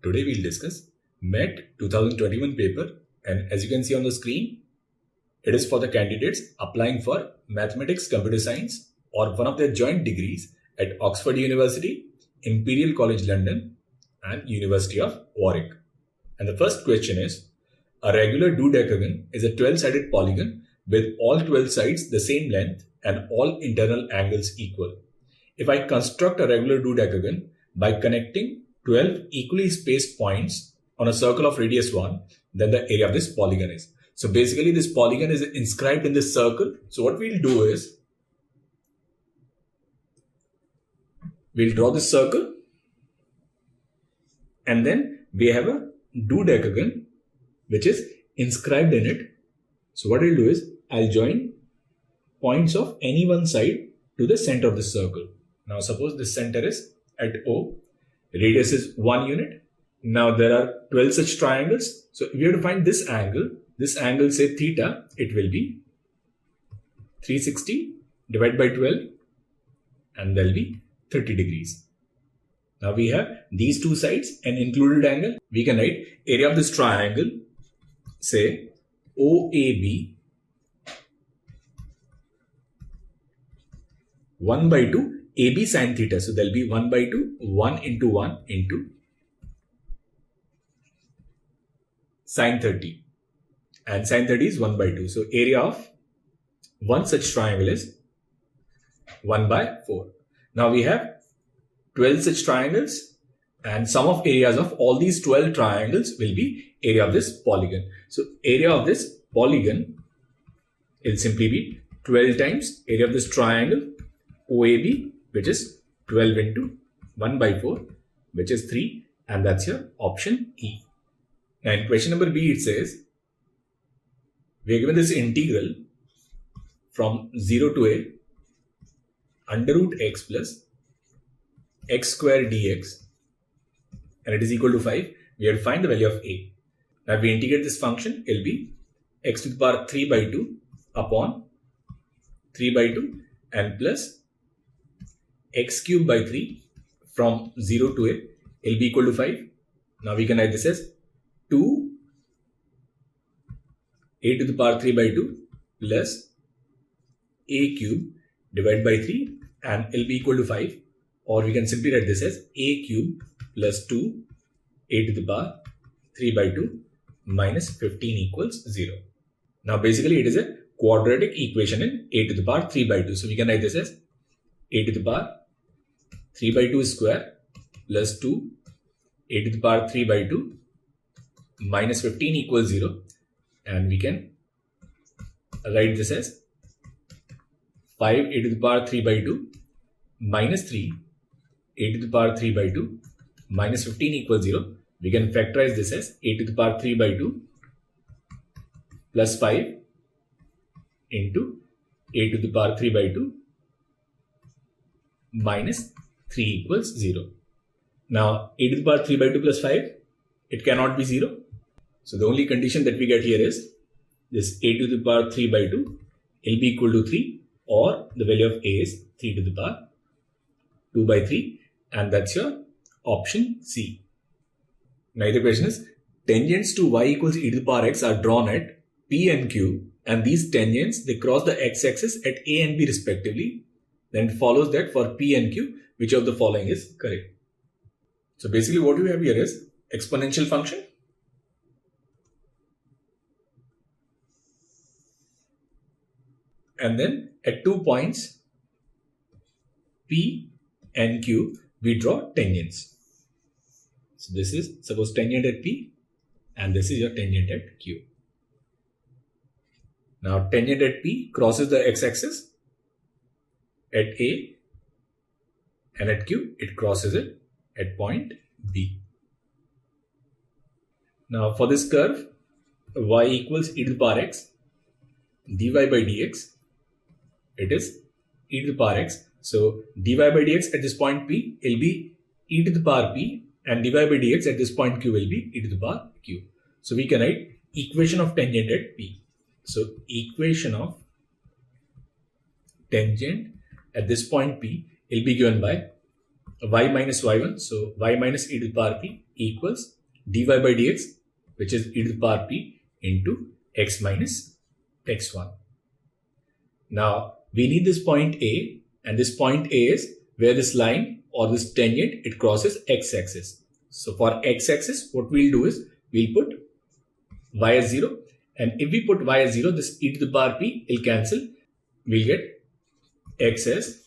Today we'll discuss MET 2021 paper, and as you can see on the screen, it is for the candidates applying for Mathematics, Computer Science or one of their joint degrees at Oxford University, Imperial College London and University of Warwick. And the first question is, a regular dodecagon is a 12-sided polygon with all 12 sides the same length and all internal angles equal. If I construct a regular dodecagon by connecting 12 equally spaced points on a circle of radius 1, then the area of this polygon is. So basically this polygon is inscribed in this circle. So what we'll do is, we'll draw this circle and then we have a dodecagon which is inscribed in it. So what I'll do is, I'll join points of any one side to the center of the circle. Now suppose this center is at O, radius is 1 unit. Now there are 12 such triangles. So if you have to find this angle say theta, it will be 360 divided by 12 and there will be 30 degrees. Now we have these two sides and included angle. We can write area of this triangle, say OAB 1 by 2 AB sin theta. So there will be 1 by 2, 1 into 1 into sin 30. And sin 30 is 1 by 2. So area of one such triangle is 1 by 4. Now we have 12 such triangles and sum of areas of all these 12 triangles will be area of this polygon. So area of this polygon will simply be 12 times area of this triangle OAB, which is 12 into 1 by 4, which is 3, and that's your option E. Now in question number B, it says, we are given this integral from 0 to a under root x plus x square dx, and it is equal to 5. We have to find the value of a. Now if we integrate this function, it will be x to the power 3 by 2 upon 3 by 2 and plus x cube by 3 from 0 to a will be equal to 5. Now we can write this as 2 a to the power 3 by 2 plus a cube divided by 3 and it will be equal to 5, or we can simply write this as a cube plus 2 a to the power 3 by 2 minus 15 equals 0. Now basically it is a quadratic equation in a to the power 3 by 2. So we can write this as a to the power 3 by 2 square plus 2 a to the power 3 by 2 minus 15 equals 0, and we can write this as 5 a to the power 3 by 2 minus 3 a to the power 3 by 2 minus 15 equals 0. We can factorize this as a to the power 3 by 2 plus 5 into a to the power 3 by 2 minus 3 equals 0. Now a to the power 3 by 2 plus 5, it cannot be 0. So the only condition that we get here is this a to the power 3 by 2 will be equal to 3, or the value of a is 3 to the power 2 by 3, and that's your option C. Now the question is, tangents to y equals e to the power x are drawn at P and Q, and these tangents, they cross the x-axis at A and B respectively. Then it follows that for P and Q, which of the following is correct? So basically what we have here is exponential function. And then at 2 points, P and Q, we draw tangents. So this is suppose tangent at P and this is your tangent at Q. Now tangent at P crosses the x-axis at A, and at Q it crosses it at point B. Now for this curve, y equals e to the power x, dy by dx, it is e to the power x. So dy by dx at this point P will be e to the power P, and dy by dx at this point Q will be e to the power Q. So we can write equation of tangent at P. So equation of tangent at this point P will be given by y minus y1. So y minus e to the power p equals dy by dx, which is e to the power p into x minus x1. Now we need this point A, and this point A is where this line or this tangent, it crosses x-axis. So for x-axis, what we'll do is we'll put y as 0, and if we put y as 0, this e to the power p will cancel. We'll get x as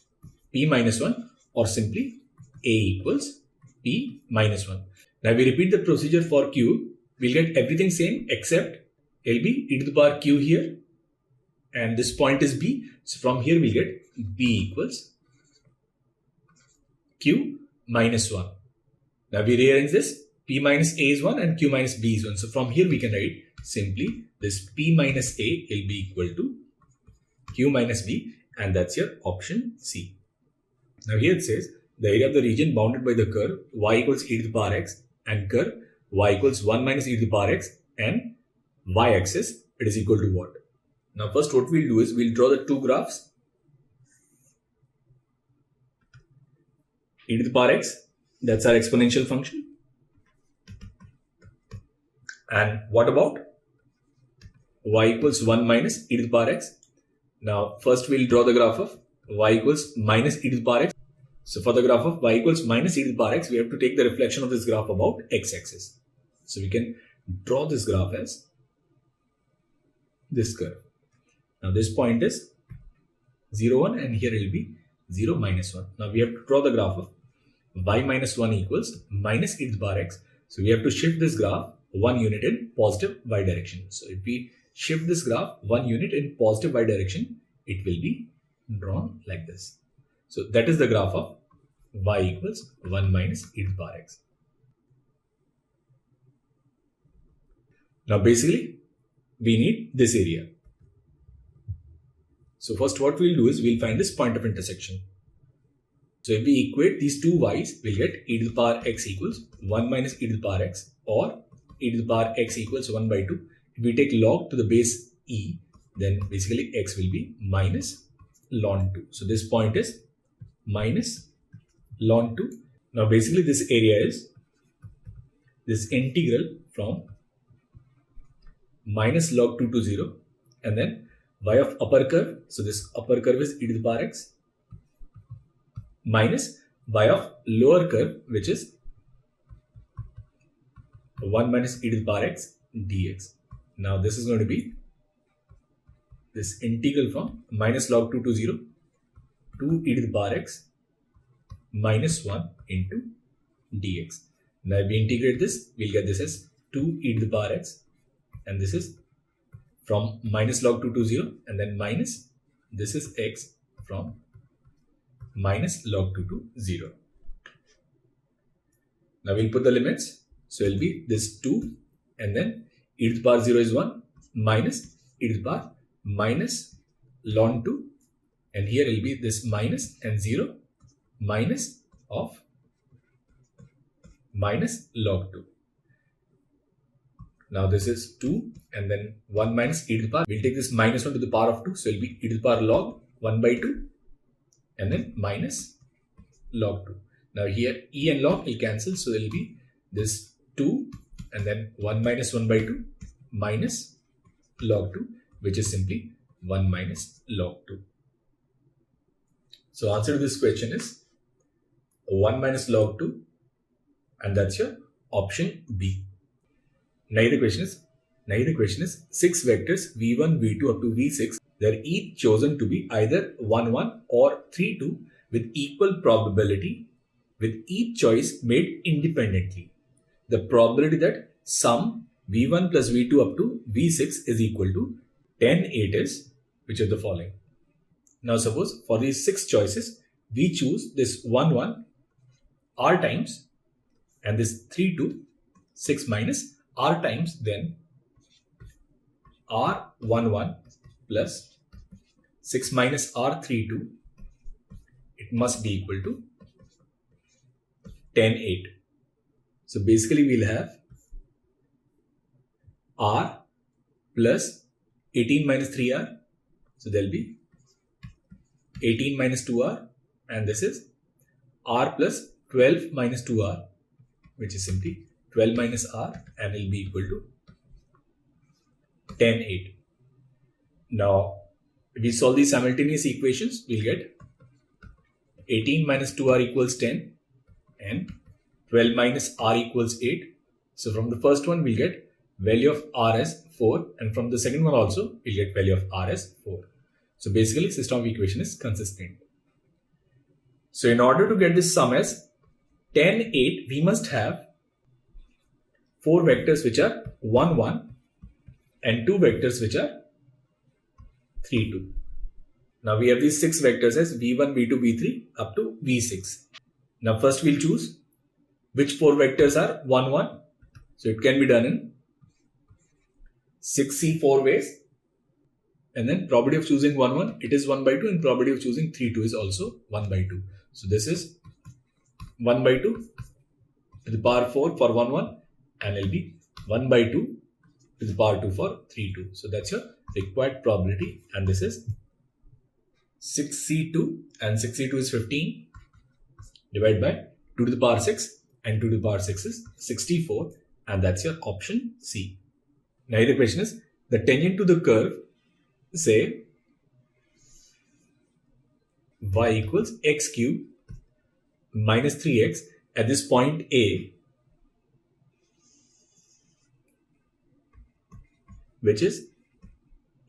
p minus 1, or simply a equals p minus 1. Now we repeat the procedure for q. We'll get everything same except it'll be e to the power q here, and this point is b. So from here we'll get b equals q minus 1. Now we rearrange this. P minus a is 1 and q minus b is 1. So from here we can write simply this p minus a will be equal to q minus b, and that's your option C. Now here it says the area of the region bounded by the curve y equals e to the power x and curve y equals 1 minus e to the power x, and y-axis it is equal to what? Now first what we'll do is we'll draw the two graphs. E to the power x, that's our exponential function. And what about y equals 1 minus e to the power x? Now first we'll draw the graph of y equals minus e to the power x. So for the graph of y equals minus e to the power x, we have to take the reflection of this graph about x-axis. So we can draw this graph as this curve. Now this point is 0, 1, and here it will be 0, minus 1. Now we have to draw the graph of y minus 1 equals minus e to the power x. So we have to shift this graph 1 unit in positive y direction. So if we shift this graph 1 unit in positive y direction, it will be drawn like this. So that is the graph of y equals 1 minus e to the power x. Now basically we need this area. So first what we'll do is we'll find this point of intersection. So if we equate these two y's, we'll get e to the power x equals 1 minus e to the power x, or e to the power x equals 1 by 2. If we take log to the base e, then basically x will be minus ln 2. So this point is minus ln 2. Now basically this area is this integral from minus log 2 to 0, and then y of upper curve. So this upper curve is e to the power x minus y of lower curve, which is 1 minus e to the power x dx. Now this is going to be this integral from minus log 2 to 0 to e to the power x minus 1 into dx. Now if we integrate this, we'll get this as 2 e to the power x, and this is from minus log 2 to 0, and then minus this is x from minus log 2 to 0. Now we'll put the limits. So it will be this 2, and then e to the power 0 is 1 minus e to the power minus ln 2, and here it will be this minus and 0 minus of minus log 2. Now this is 2, and then 1 minus e to the power. We'll take this minus 1 to the power of 2. So it will be e to the power log 1 by 2, and then minus log 2. Now here e and log will cancel. So it will be this 2, and then 1 minus 1 by 2 minus log 2, which is simply 1 minus log 2. So answer to this question is 1 minus log 2, and that's your option B. Now the question is 6 vectors v1, v2 up to v6. They're each chosen to be either 1, 1 or 3, 2 with equal probability, with each choice made independently. The probability that sum v1 plus v2 up to v6 is equal to 10, 8 is which of the following. Now suppose for these 6 choices, we choose this 1, 1 r times, and this 3, 2, 6 minus r times, then r 1, 1 plus 6 minus r 3, 2, it must be equal to 10, 8. So basically we'll have r plus 18 minus 3r. So there'll be 18 minus 2r, and this is r plus 12 minus 2r, which is simply 12 minus r, and will be equal to 10, 8. Now, if we solve these simultaneous equations, we'll get 18 minus 2r equals 10 and 12 minus r equals 8. So from the first one, we'll get value of r as 4, and from the second one also, we'll get value of r as 4. So basically, system of equation is consistent. So in order to get this sum as 10, 8, we must have 4 vectors which are 1, 1 and 2 vectors which are 3, 2. Now we have these 6 vectors as v1, v2, v3 up to v6. Now first we'll choose which 4 vectors are 1, 1. So it can be done in 6C 4 ways. And then probability of choosing 1, 1, it is 1 by 2, and probability of choosing 3, 2 is also 1 by 2. So this is 1 by 2 to the power 4 for 1, 1, and it will be 1 by 2 to the power 2 for 3, 2. So that's your required probability, and this is 6C2, and 6C2 is 15 divided by 2 to the power 6, and 2 to the power 6 is 64, and that's your option C. Now the question is, the tangent to the curve, say y equals x cube minus 3x at this point A, which is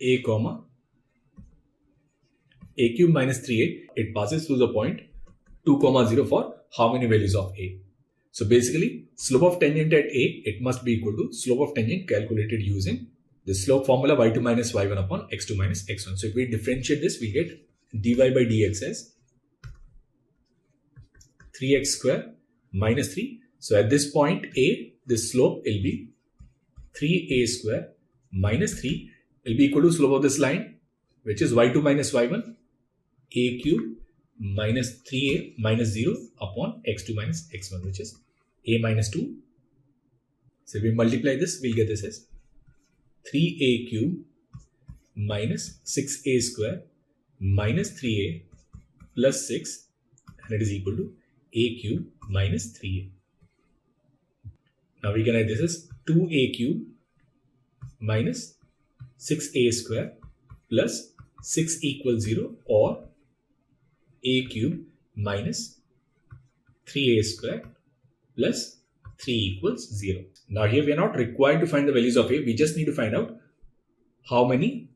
a comma a cube minus 3a, it passes through the point 2 comma 0 for how many values of a. So basically, slope of tangent at a, it must be equal to slope of tangent calculated using the slope formula y2 minus y1 upon x2 minus x1. So if we differentiate this, we get dy by dx as 3x square minus 3. So at this point a, this slope will be 3a square minus 3 will be equal to slope of this line, which is y2 minus y1, a cube minus 3a minus 0 upon x2 minus x1, which is a minus 2. So if we multiply this, we'll get this as 3a cube minus 6a square minus 3a plus 6, and it is equal to a cube minus 3a. Now we can write this as 2a cube minus 6a square plus 6 equals 0, or a cube minus 3a square plus 3 equals 0. Now here we are not required to find the values of a, we just need to find out how many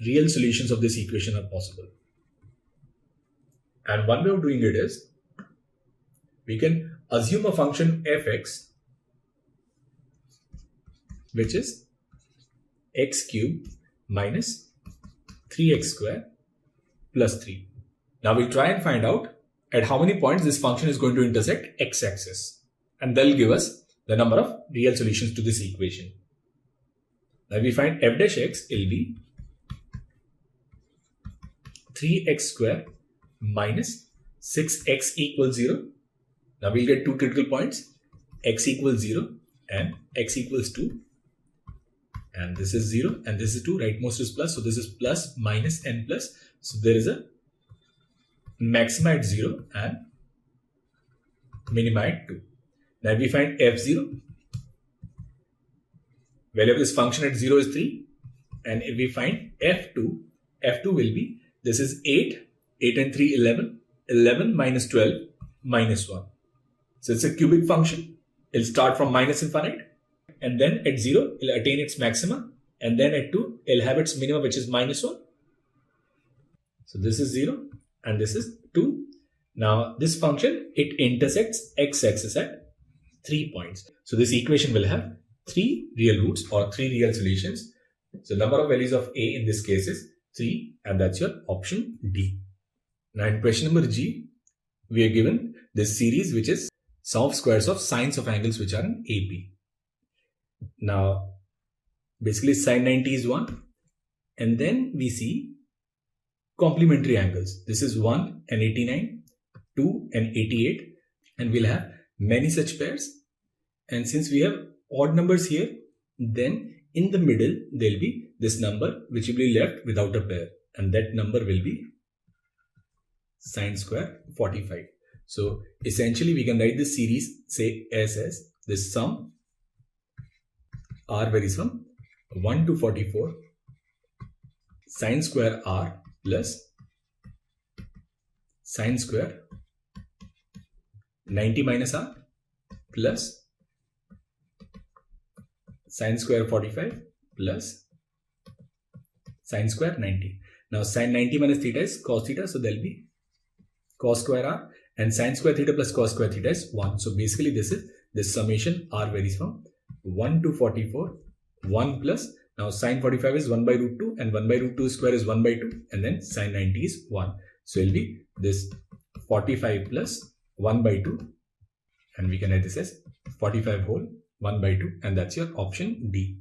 real solutions of this equation are possible. And one way of doing it is, we can assume a function fx, which is x cube minus 3x square plus 3. Now we'll try and find out at how many points this function is going to intersect x-axis, and that will give us the number of real solutions to this equation. Now we find f dash x will be 3x square minus 6x equals 0. Now we'll get two critical points, x equals 0 and x equals 2. And this is 0 and this is 2, rightmost is plus. So this is plus, minus and plus. So there is a maxima at 0 and minima at 2. Now we find f0. Value of this function at 0 is 3. And if we find f2, f2 will be, this is 8, 8 and 3, 11, 11 minus 12 minus 1. So it's a cubic function. It'll start from minus infinite, and then at 0, it'll attain its maxima, and then at 2, it'll have its minima, which is minus 1. So this is 0 and this is 2. Now this function, it intersects x-axis at 3 points. So this equation will have 3 real roots or 3 real solutions. So number of values of a in this case is 3, and that's your option D. Now in question number G, we are given this series which is sum of squares of sines of angles which are in AP. Now basically sin 90 is 1, and then we see complementary angles. This is 1 and 89, 2 and 88, and we'll have many such pairs. And since we have odd numbers here, then in the middle there will be this number which will be left without a pair, and that number will be sine square 45. So essentially we can write this series, say S as this sum R varies from 1 to 44 sine square R plus sine square 90 minus R plus sine square 45 plus sine square 90. Now sine 90 minus theta is cos theta, so there will be cos square R, and sine square theta plus cos square theta is 1. So basically this summation R varies from 1 to 44, 1 plus, now sine 45 is 1 by root 2 and 1 by root 2 square is 1 by 2, and then sine 90 is 1. So it will be this 45 plus 1 by 2, and we can write this as 45 whole 1 by 2, and that's your option D.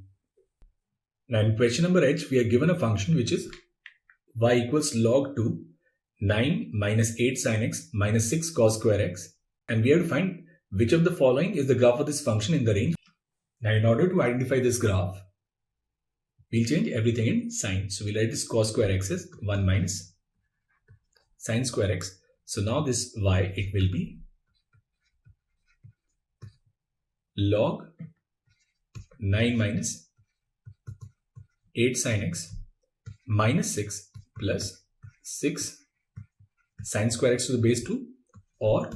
Now in question number H, we are given a function which is y equals log 2 9 minus 8 sin x minus 6 cos square x, and we have to find which of the following is the graph of this function in the range. Now in order to identify this graph, we'll change everything in sign. So we'll write this cos square x as 1 minus sine square x. So now this y, it will be log 9 minus 8 sin x minus 6 plus 6 sine square x to the base 2, or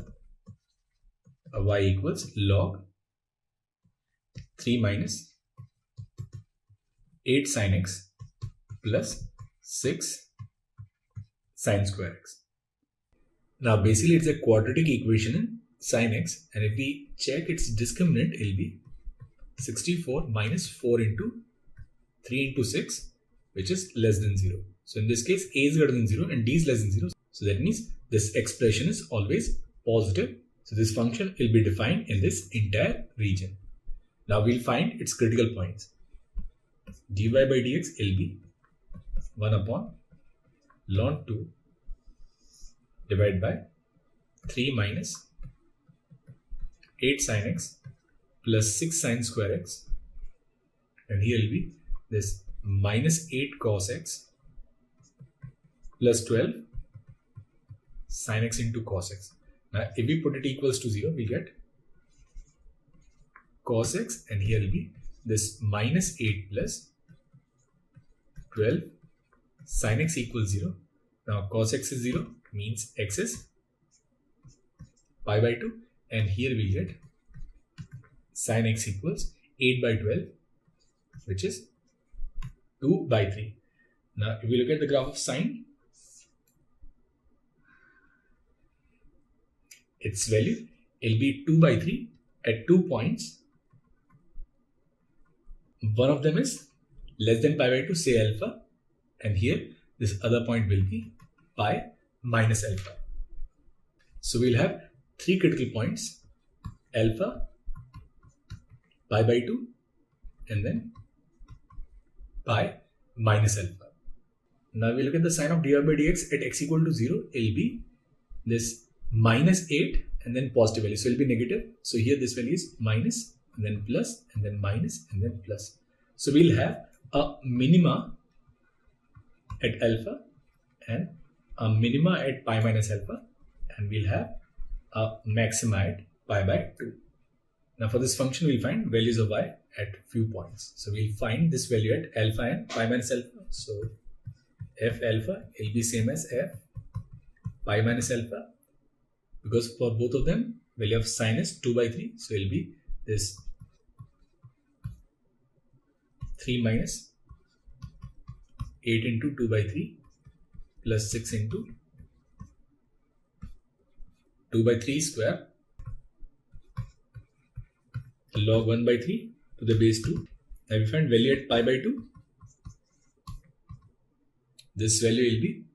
y equals log 3 minus 8 sin x plus 6 sine square x. Now basically it's a quadratic equation in sin x, and if we check its discriminant, it will be 64 minus 4 into 3 into 6, which is less than 0. So in this case, a is greater than 0 and d is less than 0. So that means this expression is always positive. So this function will be defined in this entire region. Now we'll find its critical points. dy by dx will be 1 upon ln 2 divided by 3 minus 8 sin x plus 6 sine square x, and here will be this minus 8 cos x plus 12 sin x into cos x. Now if we put it equals to 0, we get cos x, and here will be this minus 8 plus 12 sin x equals 0. Now cos x is 0, means x is pi by 2, and here we get sin x equals 8 by 12, which is 2 by 3. Now if we look at the graph of sine, its value will be 2 by 3 at 2 points. One of them is less than pi by 2, say alpha, and here this other point will be pi minus alpha. So we'll have 3 critical points: alpha, pi by 2, and then pi minus alpha. Now we look at the sign of dy by dx at x equal to 0. It will be this minus 8 and then positive value. So it will be negative. So here this value is minus and then plus and then minus and then plus. So we'll have a minima at alpha and a minima at pi minus alpha, and we'll have a maxima at pi by 2. Now for this function, we'll find values of y at few points. So we'll find this value at alpha and pi minus alpha. So f alpha will be same as f pi minus alpha, because for both of them value of sine is 2 by 3. So it will be this 3 minus 8 into 2 by 3 plus 6 into 2 by 3 square log 1 by 3 to the base 2. Now we find value at pi by 2. This value will be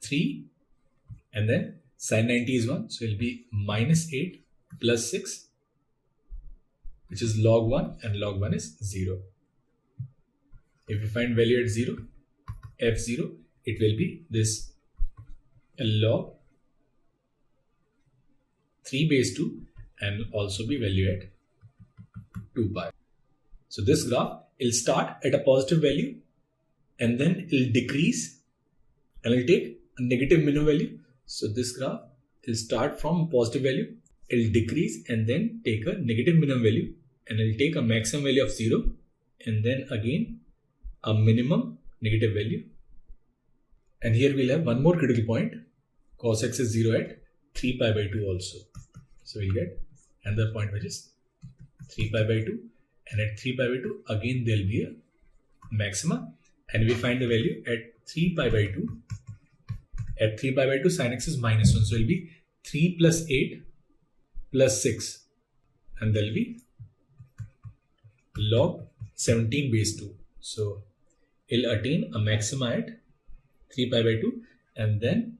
3, and then sin 90 is 1. So it will be minus 8 plus 6, which is log 1, and log 1 is 0. If we find value at 0, f0, it will be this log 3 base 2 and also be value at 2 pi. So this graph will start at a positive value and then it will decrease and it will take a negative minimum value. So this graph will start from positive value, it will decrease and then take a negative minimum value, and it will take a maximum value of 0 and then again a minimum negative value. And here we'll have one more critical point, cos x is 0 at 3 pi by 2 also. So we'll get another point which is 3 pi by 2, and at 3 pi by 2 again there will be a maxima, and we find the value at 3 pi by 2. At 3 pi by 2 sin x is minus 1, so it will be 3 plus 8 plus 6, and there will be log 17 base 2. So it will attain a maxima at 3 pi by 2 and then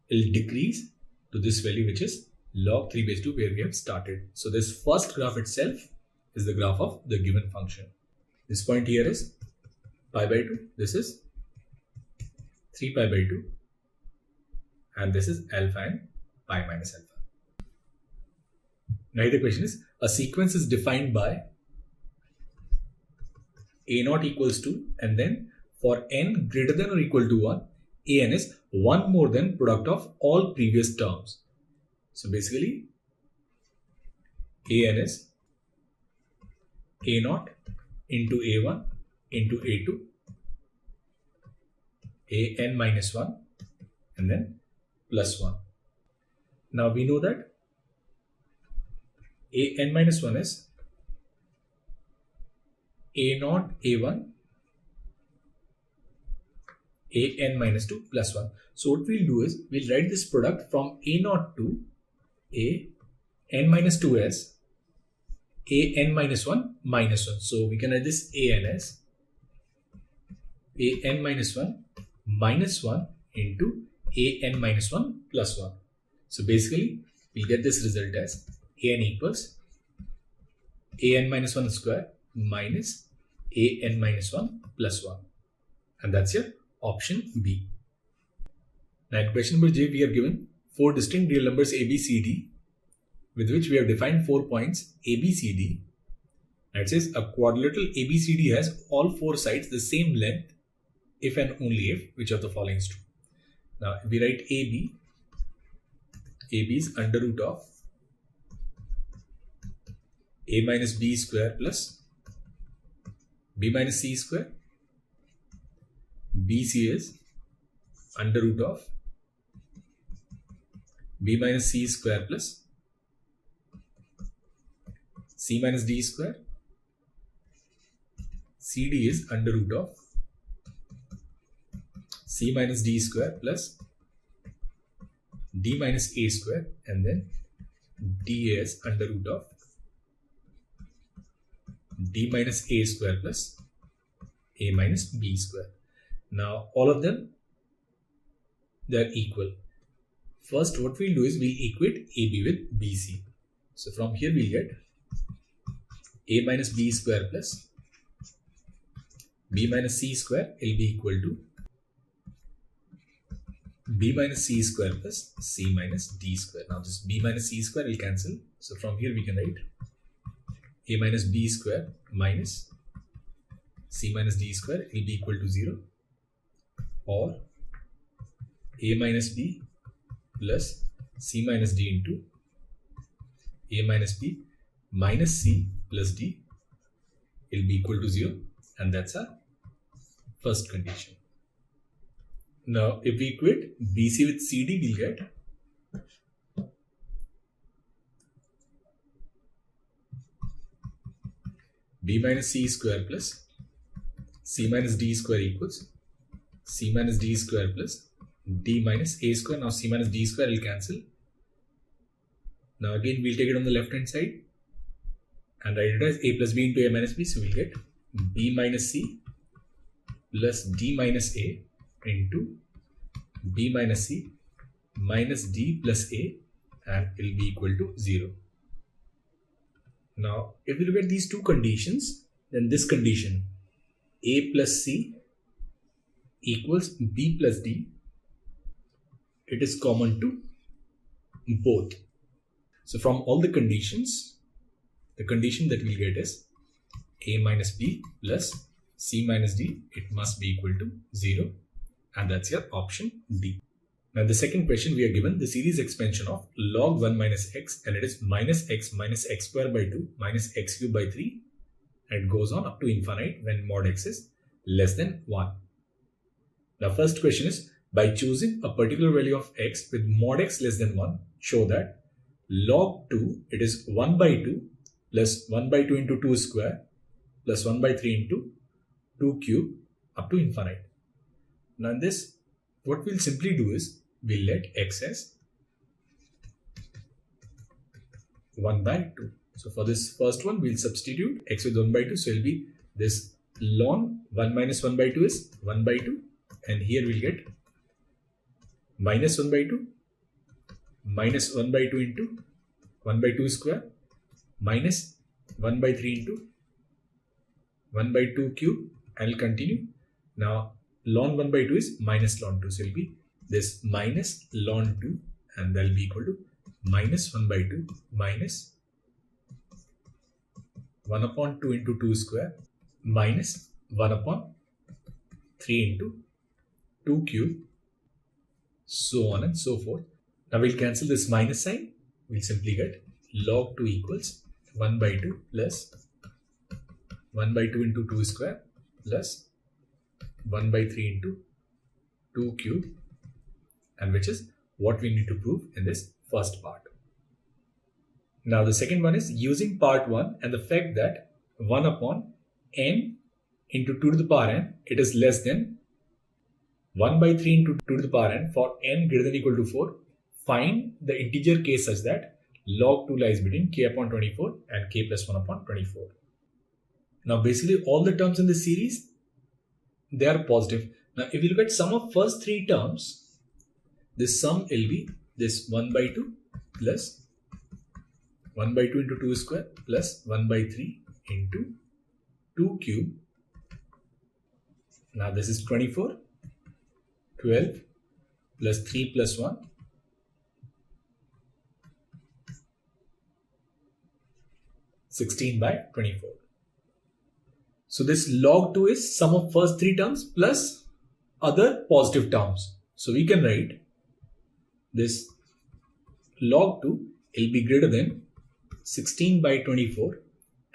it will decrease to this value which is log 3 base 2 where we have started. So this first graph itself is the graph of the given function. This point here is pi by 2, this is 3 pi by 2, and this is alpha and pi minus alpha. Now the question is, a sequence is defined by a0 equals 2 and then for n greater than or equal to 1, an is 1 more than product of all previous terms. So basically an is a0 into a1 into a2, an minus 1 and then plus 1. Now we know that an minus 1 is a0 a1 an minus 2 plus 1. So what we'll do is we'll write this product from a0 to a n minus 2 as a n minus 1 minus 1. So we can write this an as a n minus 1 minus 1 into a n minus 1 plus 1. So basically we'll get this result as an equals a n minus 1 square minus a n minus 1 plus 1. And that's your option B. Now in question number J, we are given 4 distinct real numbers a, b, c, d with which we have defined 4 points a, b, c, d. Now it says a quadrilateral a, b, c, d has all 4 sides the same length if and only if which of the following is true. Now if we write a, b is under root of a minus b square plus b minus c square. BC is under root of b minus c square plus c minus d square. CD is under root of c minus d square plus d minus a square, and then DA is under root of d minus a square plus a minus b square. Now all of them, they are equal. First what we'll do is we'll equate AB with BC. So from here we'll get a minus b square plus b minus c square will be equal to b minus c square plus c minus d square. Now this b minus c square will cancel. So from here we can write a minus b square minus c minus d square will be equal to 0, or a minus b plus c minus d into a minus b minus c plus d will be equal to 0, and that's our first condition. Now if we equate BC with CD, we'll get b minus c square plus c minus d square equals c minus d square plus d minus a square. Now c minus d square will cancel. Now again we'll take it on the left hand side and write it as a plus b into a minus b. So we'll get b minus c plus d minus a into b minus c minus d plus a, and it will be equal to 0. Now if we look at these two conditions, then this condition a plus c equals b plus d, it is common to both. So from all the conditions, the condition that we'll get is a minus b plus c minus d, it must be equal to 0, and that's your option D. Now the second question, we are given the series expansion of log 1 minus x, and it is minus x square by 2 minus x cube by 3, and it goes on up to infinite when mod x is less than 1. Now first question is, by choosing a particular value of x with mod x less than 1, show that log 2, it is 1 by 2 plus 1 by 2 into 2 square plus 1 by 3 into 2 cube up to infinite. Now in this, what we'll simply do is, we'll let x as 1 by 2. So for this first one, we'll substitute x with 1 by 2. So it'll be this ln 1 minus 1 by 2 is 1 by 2. And here we'll get minus 1 by 2 minus 1 by 2 into 1 by 2 square minus 1 by 3 into 1 by 2 cube, and I'll continue. Now ln 1 by 2 is minus ln 2. So it'll be this minus ln 2, and that'll be equal to minus 1 by 2 minus 1 upon 2 into 2 square minus 1 upon 3 into 2 cube, so on and so forth. Now we'll cancel this minus sign. We'll simply get log 2 equals 1 by 2 plus 1 by 2 into 2 square plus 1 by 3 into 2 cube, and which is what we need to prove in this first part. Now the second one is, using part 1 and the fact that 1 upon n into 2 to the power n, it is less than 1 by 3 into 2 to the power n for n greater than or equal to 4, find the integer k such that log 2 lies between k upon 24 and k plus 1 upon 24. Now basically all the terms in this series, they are positive. Now if you look at sum of first three terms, this sum will be this 1 by 2 plus 1 by 2 into 2 square plus 1 by 3 into 2 cube. Now this is 24, 12 plus 3 plus 1, 16 by 24. So this log 2 is sum of first three terms plus other positive terms. So we can write this log 2 will be greater than 16 by 24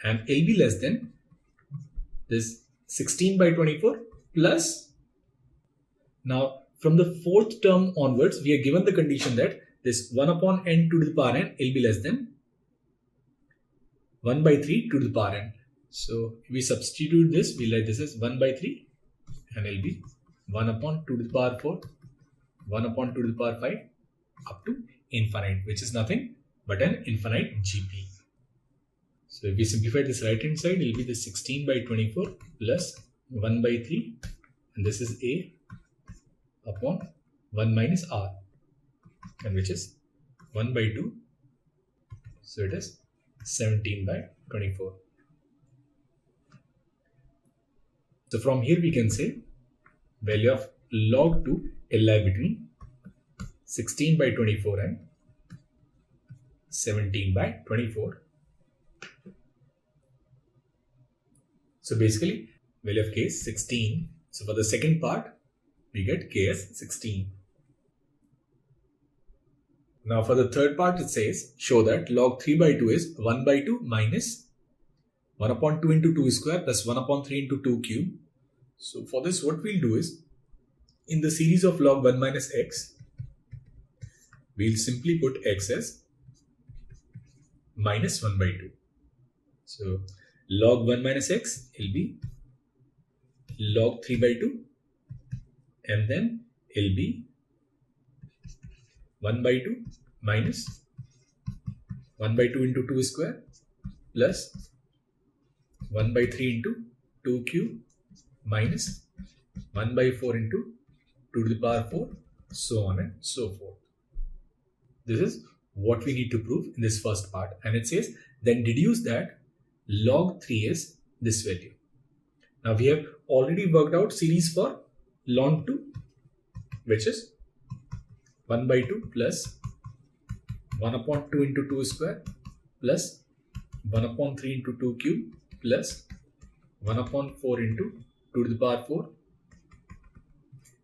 and will be less than this 16 by 24 plus. Now from the fourth term onwards, we are given the condition that this 1 upon n to the power n will be less than 1 by 3 to the power n. So if we substitute this, we write this as 1 by 3 and it will be 1 upon 2 to the power 4, 1 upon 2 to the power 5 up to infinite, which is nothing but an infinite GP. So if we simplify this right hand side, it will be the 16 by 24 plus 1 by 3, and this is A upon 1 minus R, and which is 1 by 2. So it is 17 by 24. So from here we can say value of log 2 will lie between 16 by 24 and 17 by 24. So basically value of k is 16. So for the second part, we get k as 16. Now for the third part, it says show that log 3 by 2 is 1 by 2 minus 1 upon 2 into 2 square plus 1 upon 3 into 2 cube. So for this, what we'll do is, in the series of log 1 minus x, we'll simply put x as minus 1 by 2. So log 1 minus x will be log 3 by 2, and then it'll be 1 by 2 minus 1 by 2 into 2 square plus 1 by 3 into 2 cube minus 1 by 4 into 2 to the power 4, so on and so forth. This is what we need to prove in this first part, and it says then deduce that log 3 is this value. Now we have already worked out series for ln 2, which is 1 by 2 plus 1 upon 2 into 2 square plus 1 upon 3 into 2 cube plus 1 upon 4 into 2 to the power 4.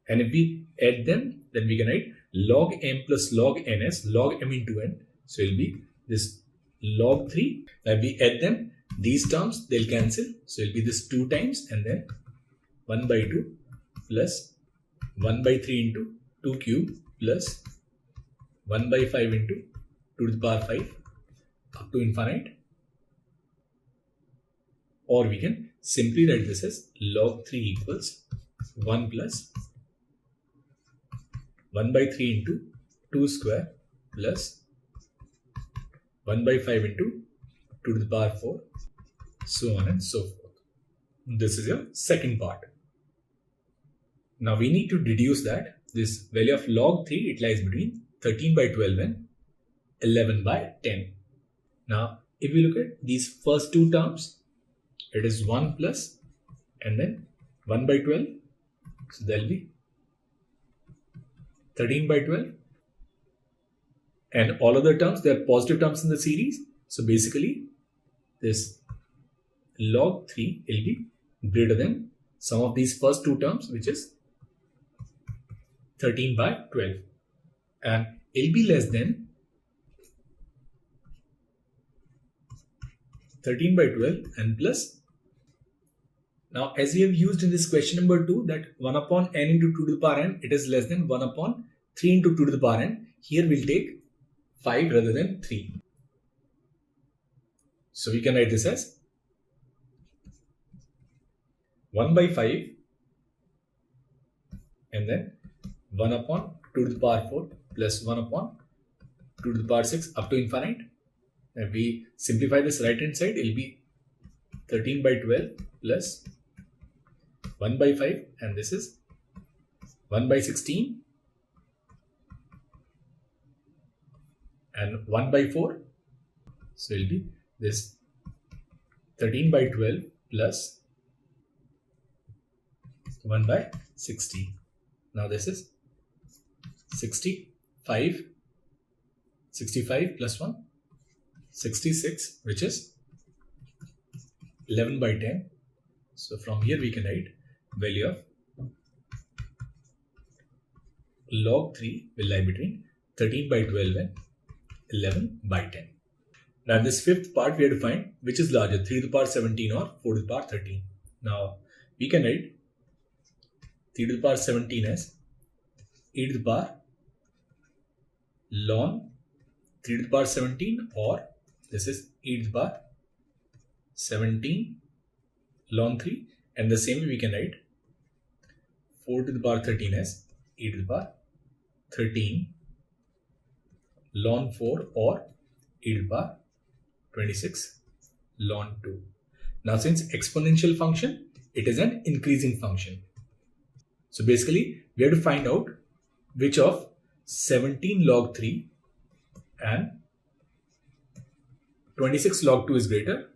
And if we add them, then we can write log m plus log n is log m into n. So it will be this log 3. Now we add them, these terms they'll cancel. So it will be this 2 times and then 1 by 2 plus 1 by 3 into 2 cube plus 1 by 5 into 2 to the power 5 up to infinite. Or we can simply write this as log 3 equals 1 plus 1 by 3 into 2 square plus 1 by 5 into 2 to the power 4, so on and so forth. This is your second part. Now we need to deduce that this value of log 3, it lies between 13 by 12 and 11 by 10. Now if we look at these first two terms, it is 1 plus and then 1 by 12. So there will be 13 by 12. And all other terms, they are positive terms in the series. So basically, this log 3 will be greater than sum of these first two terms, which is 13 by 12. And it will be less than 13 by 12 and plus. Now, as we have used in this question number 2, that 1 upon n into 2 to the power n, it is less than 1 upon 3 into 2 to the power n. Here we'll take 5 rather than 3. So we can write this as 1 by 5 and then 1 upon 2 to the power 4 plus 1 upon 2 to the power 6 up to infinite. If we simplify this right hand side, it will be 13 by 12 plus 1 by 5 and this is 1 by 16 and 1 by 4. So it will be this 13 by 12 plus 1 by 60. Now this is 65 plus 1, 66, which is 11 by 10. So from here we can write value of log 3 will lie between 13 by 12 and 11 by 10. Now in this fifth part, we have to find which is larger, 3 to the power 17 or 4 to the power 13. Now we can write 3 to the power 17 as e to the power ln 3 to the power 17, or this is e to the power 17 ln 3, and the same way we can write 4 to the power 13 as e to the power 13 ln 4 or e to the power 26 ln 2. Now since exponential function, it is an increasing function. So basically we have to find out which of 17 log 3 and 26 log 2 is greater,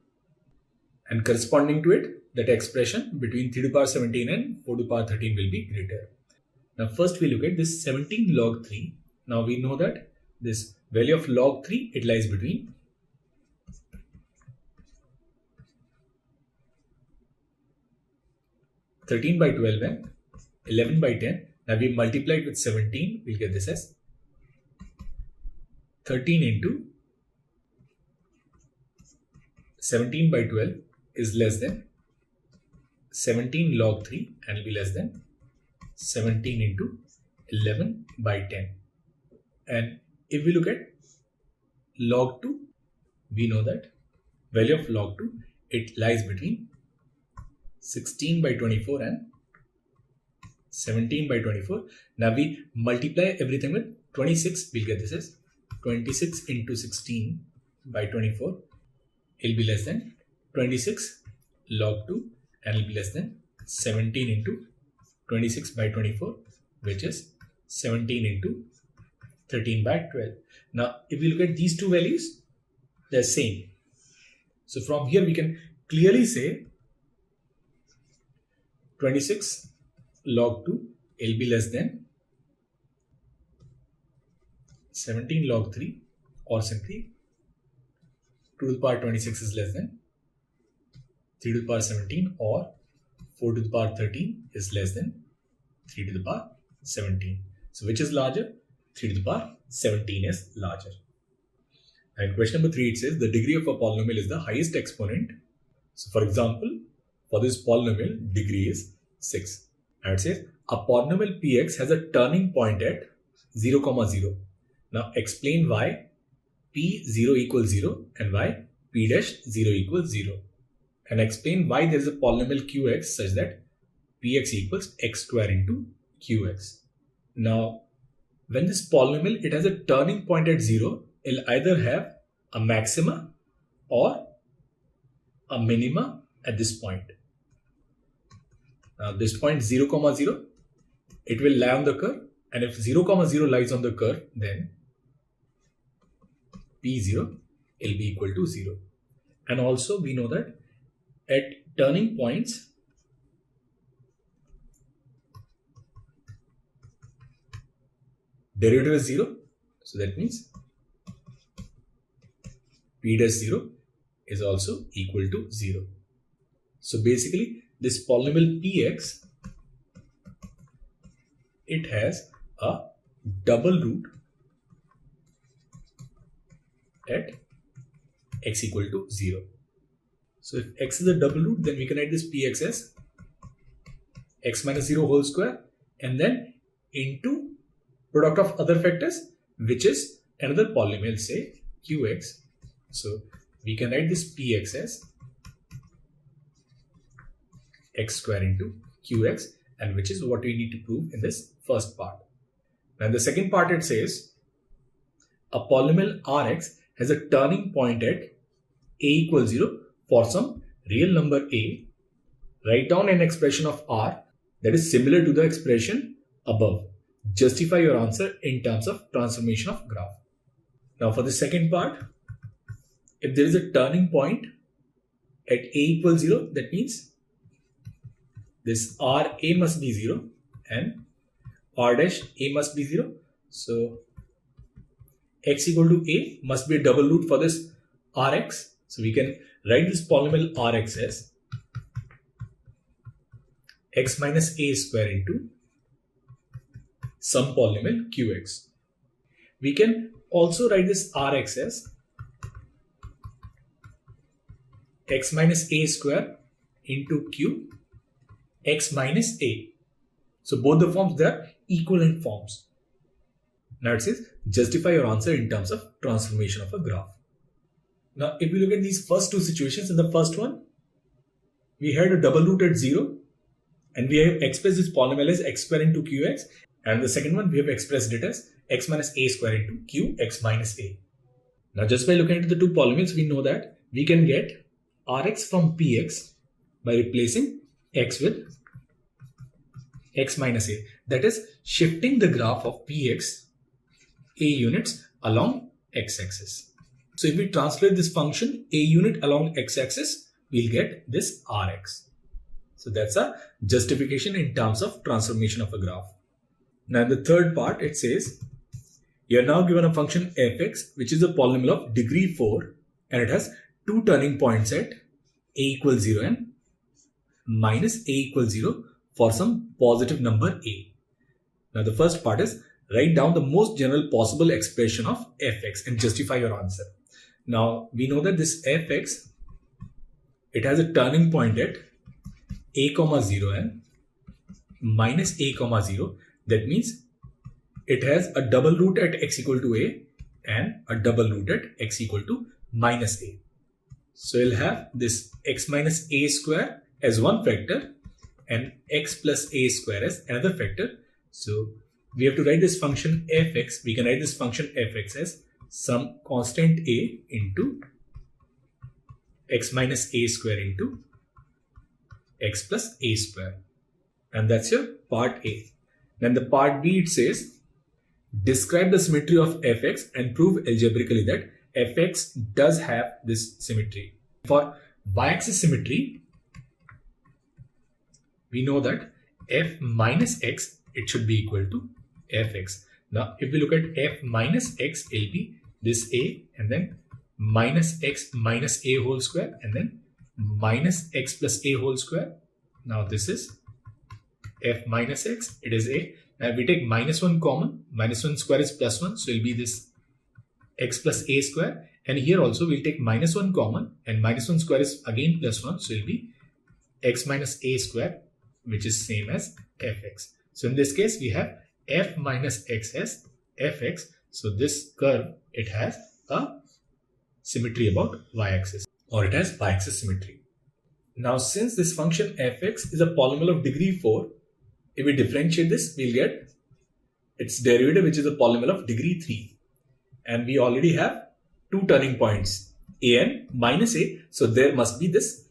and corresponding to it, that expression between 3 to the power 17 and 4 to the power 13 will be greater. Now first we look at this 17 log 3. Now we know that this value of log 3, it lies between 13 by 12 and 11 by 10. Now we multiply it with 17, we'll get this as 13 into 17 by 12 is less than 17 log 3 and will be less than 17 into 11 by 10. And if we look at log 2, we know that value of log 2, it lies between 16 by 24 and 17 by 24. Now we multiply everything with 26, we'll get this as 26 into 16 by 24. It'll be less than 26 log 2 and it'll be less than 17 into 26 by 24, which is 17 into 13 by 12. Now if we look at these two values, they're same. So from here we can clearly say 26 log 2 will be less than 17 log 3, or simply 2 to the power 26 is less than 3 to the power 17, or 4 to the power 13 is less than 3 to the power 17. So which is larger? 3 to the power 17 is larger. And question number 3, it says the degree of a polynomial is the highest exponent. So for example, for this polynomial, degree is 6. And it says a polynomial px has a turning point at 0, 0. Now explain why p0 equals 0 and why p dash 0 equals 0. And explain why there is a polynomial qx such that px equals x square into qx. Now, when this polynomial, it has a turning point at 0, it'll either have a maxima or a minima at this point. Now, this point 0, 0, it will lie on the curve, and if 0, 0 lies on the curve, then p0 will be equal to 0. And also we know that at turning points, derivative is 0. So that means p dash 0 is also equal to 0. So basically this polynomial px, it has a double root at x equal to 0. So if x is a double root, then we can write this px as x minus 0 whole square and then into product of other factors, which is another polynomial, say qx. So we can write this px as x square into qx, and which is what we need to prove in this first part. Now in the second part, it says a polynomial rx has a turning point at a equals 0 for some real number a. Write down an expression of r that is similar to the expression above. Justify your answer in terms of transformation of graph. Now for the second part, if there is a turning point at a equals 0, that means this r a must be 0 and r dash a must be 0. So x equal to a must be a double root for this rx. So we can write this polynomial rx as x minus a square into some polynomial qx. We can also write this rx as x minus a square into q x minus a. So both the forms, they are equivalent forms. Now it says justify your answer in terms of transformation of a graph. Now if we look at these first two situations, in the first one we had a double root at 0 and we have expressed this polynomial as x square into qx, and the second one we have expressed it as x minus a square into q x minus a. Now just by looking at the two polynomials, we know that we can get rx from px by replacing x with x minus a, that is shifting the graph of px a units along x-axis. So if we translate this function a unit along x-axis, we'll get this rx. So that's a justification in terms of transformation of a graph. Now in the third part, it says you are now given a function fx, which is a polynomial of degree 4, and it has two turning points at a equals 0 and minus a equals 0 for some positive number a. Now the first part is write down the most general possible expression of fx and justify your answer. Now we know that this fx, it has a turning point at a comma 0 and minus a comma 0. That means it has a double root at x equal to a and a double root at x equal to minus a. So you'll have this x minus a square as one factor and x plus a square as another factor. So we have to write this function fx. We can write this function fx as some constant a into x minus a square into x plus a square. And that's your part A. Then the part B, it says describe the symmetry of fx and prove algebraically that fx does have this symmetry. For y-axis symmetry, we know that f minus x, it should be equal to fx. Now if we look at f minus x, it'll be this a and then minus x minus a whole square and then minus x plus a whole square. Now this is f minus x, it is a, Now we take minus 1 common. Minus 1 square is plus 1. So it will be this x plus a square. And here also we'll take minus 1 common. And minus 1 square is again plus 1. So it will be x minus a square, which is same as fx. So in this case, we have f minus x as fx. So this curve, it has a symmetry about y-axis, or it has y-axis symmetry. Now, since this function fx is a polynomial of degree 4, if we differentiate this, we'll get its derivative, which is a polynomial of degree 3. And we already have two turning points, a and minus a. So there must be this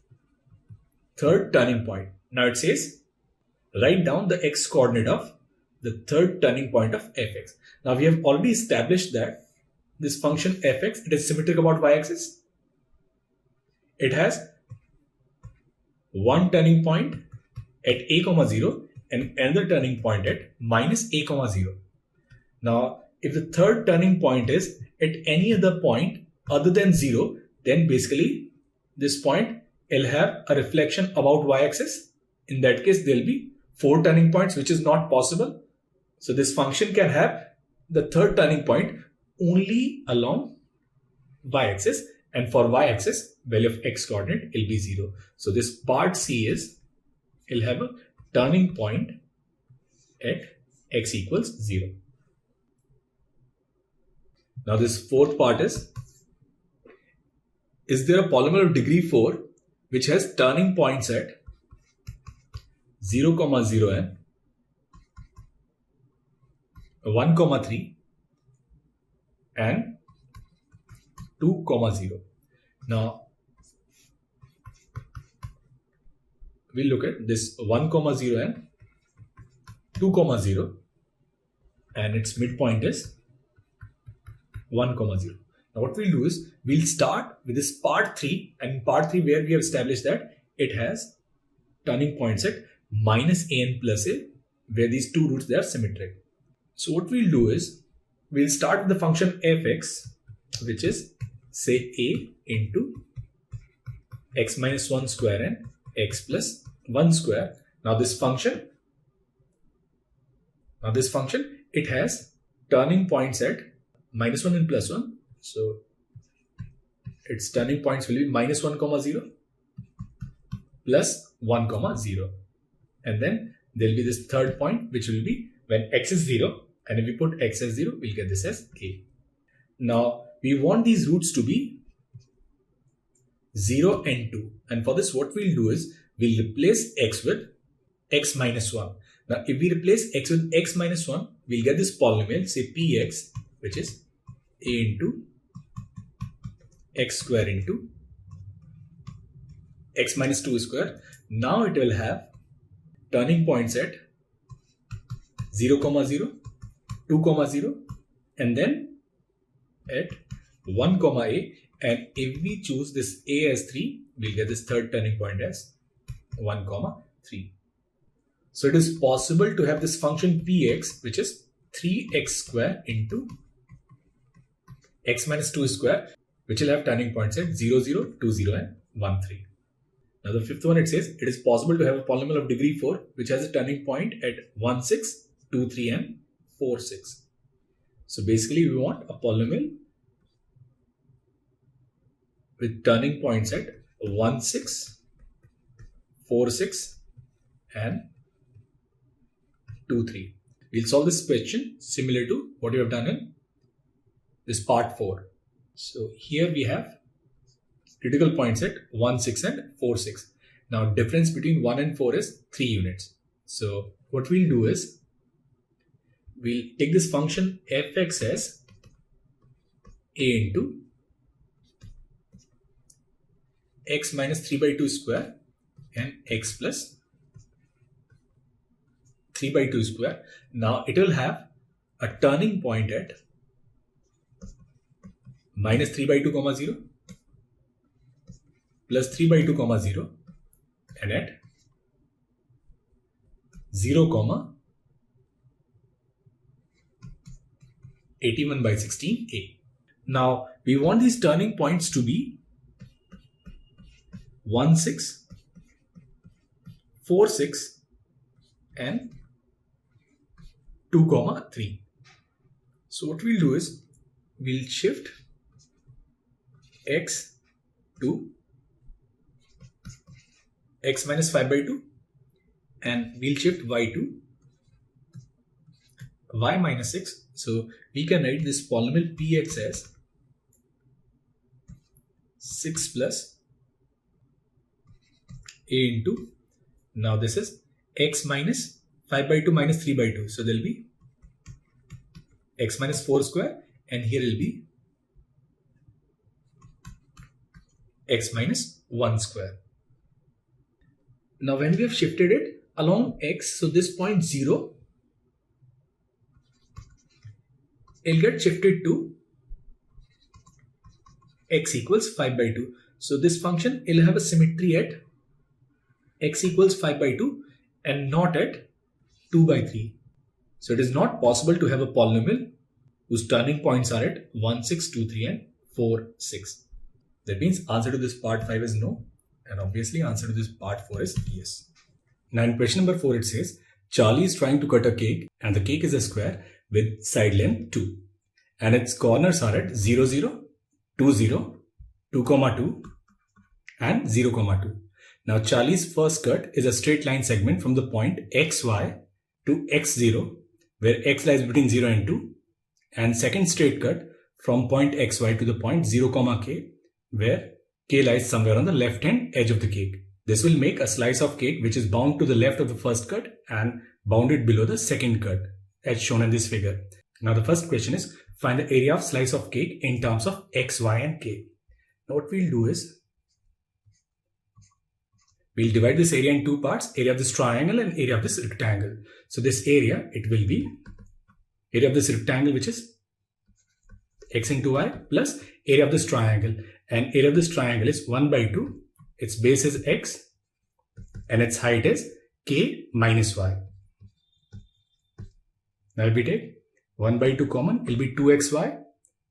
third turning point. Now it says, write down the x coordinate of the third turning point of fx. Now we have already established that this function fx, it is symmetric about y-axis. It has one turning point at a comma 0 and another turning point at minus a comma 0. Now, if the third turning point is at any other point other than 0, then basically this point will have a reflection about y-axis. In that case, there will be 4 turning points, which is not possible. So this function can have the third turning point only along y-axis, and for y-axis, value of x coordinate will be 0. So this part C is, will have a turning point at x equals 0. Now this fourth part is there a polynomial of degree 4 which has turning points at 0, 0 and 1, 3 and 2, 0. Now we'll look at this 1, 0 and 2, 0, and its midpoint is 1, 0. Now what we'll do is we'll start with this part 3, and part 3 where we have established that it has turning points at minus a and plus a, where these two roots, they are symmetric. So what we'll do is we'll start with the function fx, which is say a into x minus 1 square and x plus 1 square. Now this function, it has turning points at minus 1 and plus 1. So its turning points will be minus 1, 0 plus 1, 0. And then there will be this third point, which will be when x is 0. And if we put x as 0, we'll get this as k. Now we want these roots to be 0 and 2. And for this, what we'll do is we'll replace x with x minus 1. Now if we replace x with x minus 1, we'll get this polynomial, say px, which is a into x square into x minus 2 square. Now it will have turning points at 0, 0, 2, 0, and then at 1, a. And if we choose this a as 3, we'll get this third turning point as 1, 3. So it is possible to have this function px, which is 3x square into x minus 2 square, which will have turning points at 0, 0, 2, 0 and 1, 3. Now the fifth one, it says it is possible to have a polynomial of degree 4 which has a turning point at 1, 6, 2, 3 and 4, 6. So basically we want a polynomial with turning points at 1, 6, 4, 6 and 2, 3. We'll solve this question similar to what we have done in this part 4. So here we have critical points at 1, 6 and 4, 6. Now difference between 1 and 4 is 3 units. So what we'll do is we'll take this function fx as a into x minus 3 by 2 square and x plus 3 by 2 square. Now it will have a turning point at minus 3 by 2, 0 plus 3 by 2, 0 and at 0, 81 by 16a. Now we want these turning points to be 1, 6, 4, 6 and 2 comma 3. So what we'll do is we'll shift x to x minus 5 by 2 and we'll shift y to y minus 6. So we can write this polynomial px as 6 plus a into, now this is x minus 5 by 2 minus 3 by 2. So there will be x minus 4 square and here will be x minus 1 square. Now when we have shifted it along x, so this point 0, it'll get shifted to x equals 5 by 2. So this function will have a symmetry at x equals 5 by 2 and not at 2 by 3. So it is not possible to have a polynomial whose turning points are at 1, 6, 2, 3 and 4, 6. That means answer to this part 5 is no, and obviously answer to this part 4 is yes. Now in question number 4 it says, Charlie is trying to cut a cake and the cake is a square with side length 2 and its corners are at 0, 0, 2, 0, 2, 2 and 0, 2. Now Charlie's first cut is a straight line segment from the point xy to x0 where x lies between 0 and 2, and second straight cut from point xy to the point 0, k where k lies somewhere on the left hand edge of the cake. This will make a slice of cake which is bound to the left of the first cut and bounded below the second cut as shown in this figure. Now the first question is, find the area of slice of cake in terms of x, y and k. Now what we'll do is, we'll divide this area in two parts, area of this triangle and area of this rectangle. So this area, it will be area of this rectangle which is x into y plus area of this triangle, and area of this triangle is 1 by 2, its base is x and its height is k minus y. Now if we take 1 by 2 common, it will be 2xy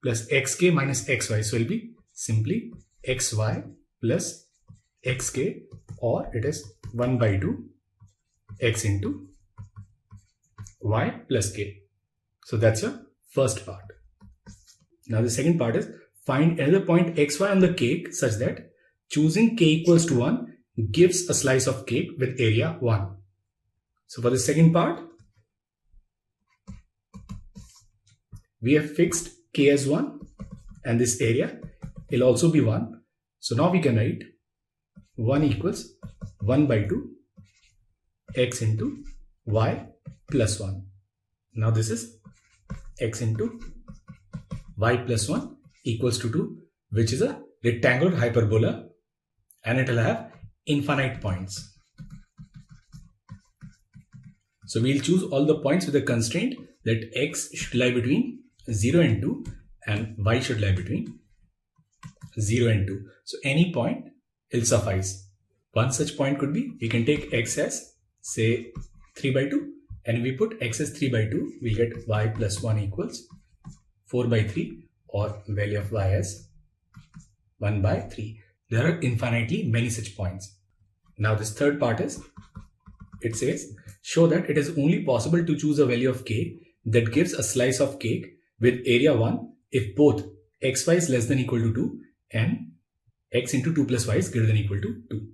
plus xk minus xy. So it will be simply xy plus xk, or it is 1 by 2 x into y plus k. So that's your first part. Now the second part is, find another point xy on the cake such that choosing k equals to 1 gives a slice of cake with area 1. So for the second part, we have fixed k as 1 and this area will also be 1. So now we can write 1 equals 1 by 2 x into y plus 1. Now this is x into y plus 1 equals to 2, which is a rectangular hyperbola and it will have infinite points. So we'll choose all the points with a constraint that x should lie between 0 and 2 and y should lie between 0 and 2. So any point will suffice. One such point could be, we can take x as say 3 by 2, and if we put x as 3 by 2, we'll get y plus 1 equals 4 by 3, or value of y as 1 by 3. There are infinitely many such points. Now this third part is, it says, show that it is only possible to choose a value of k that gives a slice of cake with area 1 if both xy is less than equal to 2 and x into 2 plus y is greater than equal to 2.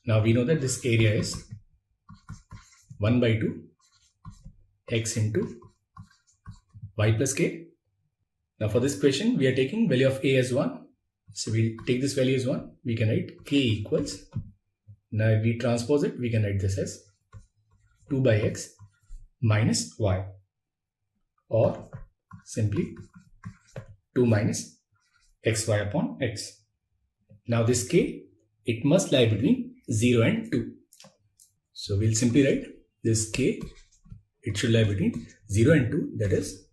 Now we know that this area is 1 by 2 x into y plus k. Now for this question, we are taking value of a as 1. So we'll take this value as 1. We can write k equals, now if we transpose it, we can write this as 2 by x minus y, or simply 2 minus xy upon x. Now this k, it must lie between 0 and 2. So we'll simply write this k, it should lie between 0 and 2, that is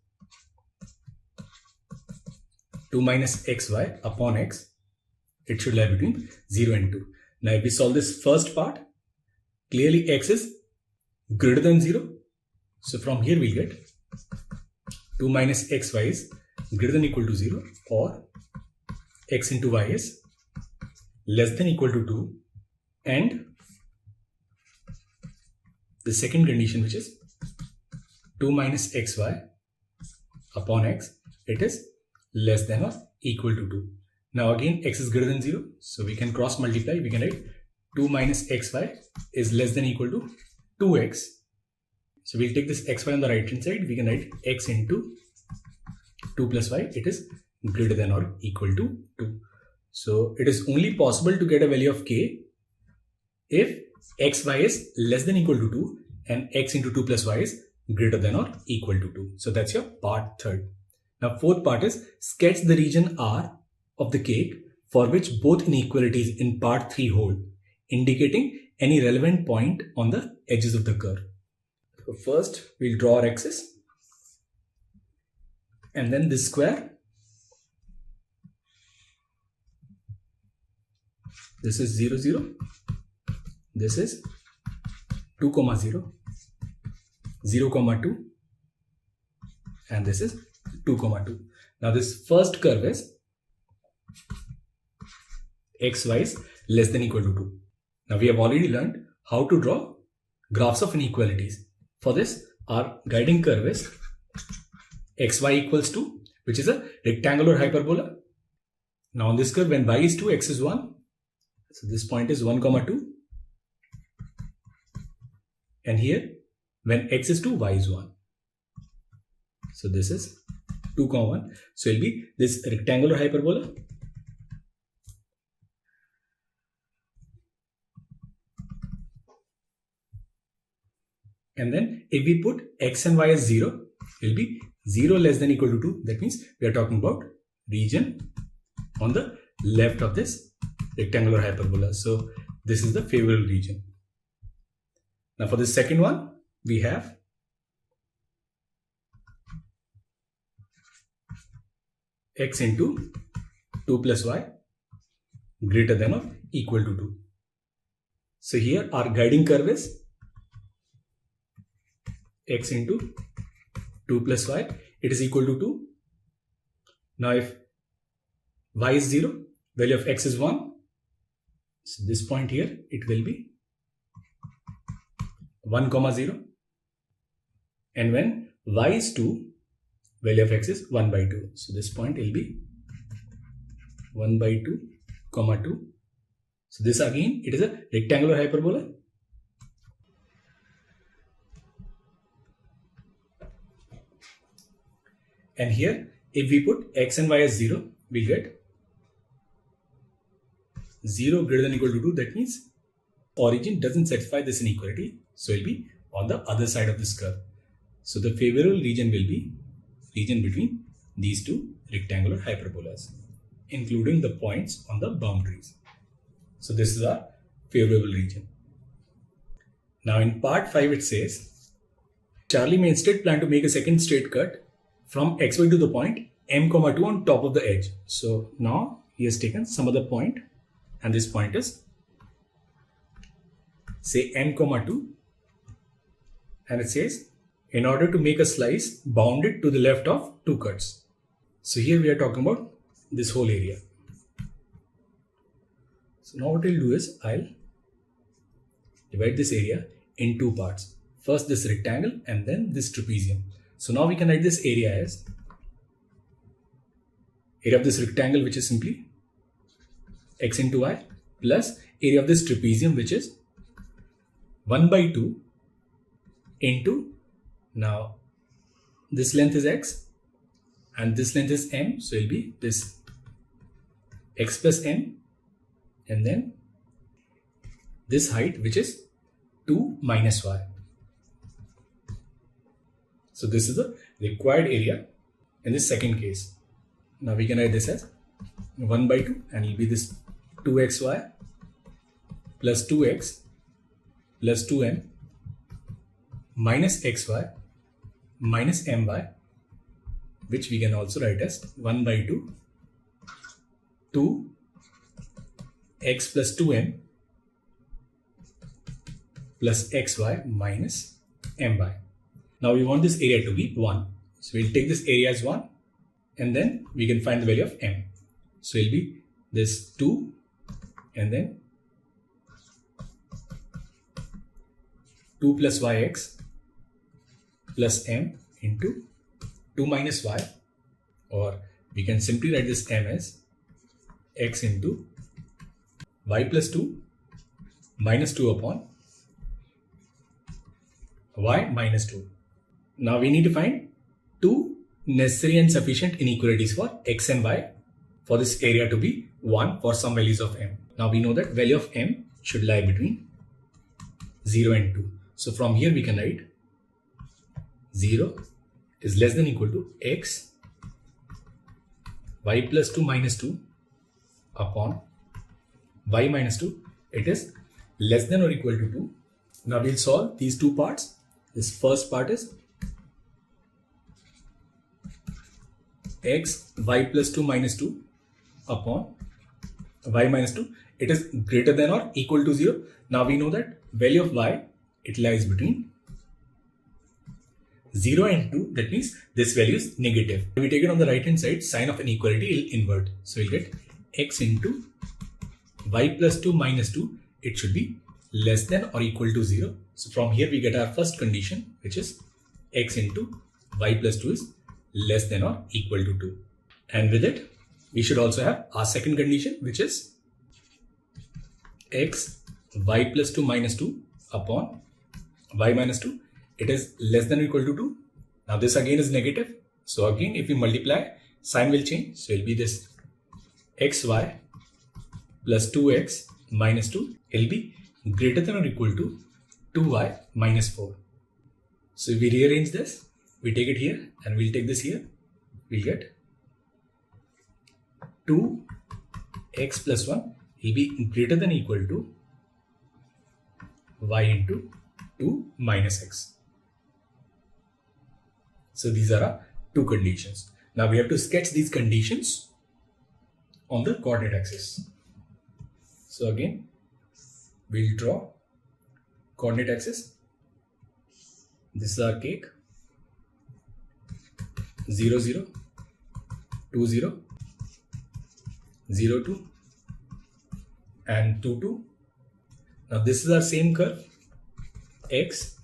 2 minus xy upon x, it should lie between 0 and 2. Now if we solve this first part, clearly x is greater than 0. So from here we'll get 2 minus xy is greater than equal to 0, or x into y is less than equal to 2, and the second condition, which is 2 minus xy upon x, it is less than or equal to 2. Now again, x is greater than 0. So we can cross multiply. We can write 2 minus xy is less than or equal to 2x. So we'll take this xy on the right hand side. We can write x into 2 plus y. It is greater than or equal to 2. So it is only possible to get a value of k if xy is less than or equal to 2 and x into 2 plus y is greater than or equal to 2. So that's your part third. Now fourth part is sketch the region R of the cake for which both inequalities in part 3 hold, indicating any relevant point on the edges of the curve. So first we'll draw our axis and then this square. This is 0, 0. This is 2, 0, 0, 2, and this is 2, 2. Now this first curve is xy is less than or equal to 2. Now we have already learned how to draw graphs of inequalities. For this, our guiding curve is xy equals to, which is a rectangular hyperbola. Now on this curve, when y is 2, x is 1. So this point is 1, 2. And here, when x is 2, y is 1. So this is 2, 1. So it will be this rectangular hyperbola. And then if we put x and y as 0, it will be 0 less than or equal to 2. That means we are talking about region on the left of this rectangular hyperbola. So this is the favorable region. Now for the second one, we have x into 2 plus y greater than or equal to 2. So here our guiding curve is x into 2 plus y, it is equal to 2. Now if y is 0, value of x is 1. So this point here, it will be 1, 0. And when y is 2, value of x is 1 by 2. So this point will be 1 by 2, 2. So this again, it is a rectangular hyperbola. And here, if we put x and y as 0, we get 0 greater than or equal to 2. That means origin doesn't satisfy this inequality. So it will be on the other side of this curve. So the favorable region will be region between these two rectangular hyperbolas, including the points on the boundaries. So this is our favorable region. Now in part 5 it says, Charlie may instead plan to make a second straight cut from xy to the point m, 2 on top of the edge. So now he has taken some other point and this point is say m, 2 and it says in order to make a slice bounded to the left of 2 cuts. So here we are talking about this whole area. So now what I'll do is I'll divide this area in 2 parts. First this rectangle and then this trapezium. So now we can write this area as area of this rectangle, which is simply x into y, plus area of this trapezium, which is 1 by 2 into, now this length is x and this length is m. So it will be this x plus m and then this height, which is 2 minus y. So this is the required area in this second case. Now we can write this as 1 by 2 and it will be this 2xy plus 2x plus 2m minus xy minus my, which we can also write as 1 by 2 2x plus 2m plus xy minus my. Now we want this area to be 1. So we'll take this area as 1 and then we can find the value of m. So it'll be this 2 and then 2 plus yx plus m into 2 minus y, or we can simply write this m as x into y plus 2 minus 2 upon y minus 2. Now we need to find two necessary and sufficient inequalities for x and y for this area to be 1 for some values of m. Now we know that value of m should lie between 0 and 2. So from here we can write 0 is less than or equal to x y plus 2 minus 2 upon y minus 2. It is less than or equal to 2. Now we'll solve these two parts. This first part is x y plus 2 minus 2 upon y minus 2. It is greater than or equal to 0. Now we know that value of y, it lies between 0 and 2. That means this value is negative. If we take it on the right hand side, sign of inequality will invert. So we'll get x into y plus 2 minus 2. It should be less than or equal to 0. So from here we get our first condition, which is x into y plus 2 is less than or equal to 2. And with it, we should also have our second condition, which is x y plus 2 minus 2 upon y minus 2. It is less than or equal to 2. Now this again is negative. So again, if we multiply, sign will change. So it will be this xy plus 2x minus 2. It will be greater than or equal to 2y minus 4. So if we rearrange this, we take it here and we'll take this here. We'll get 2x plus 1 will be greater than or equal to y into 2 minus x. So these are our two conditions. Now we have to sketch these conditions on the coordinate axis. So again, we'll draw coordinate axis. This is our cake. 0, 0, 2, 0, 0, 2, and 2, 2. Now this is our same curve. X,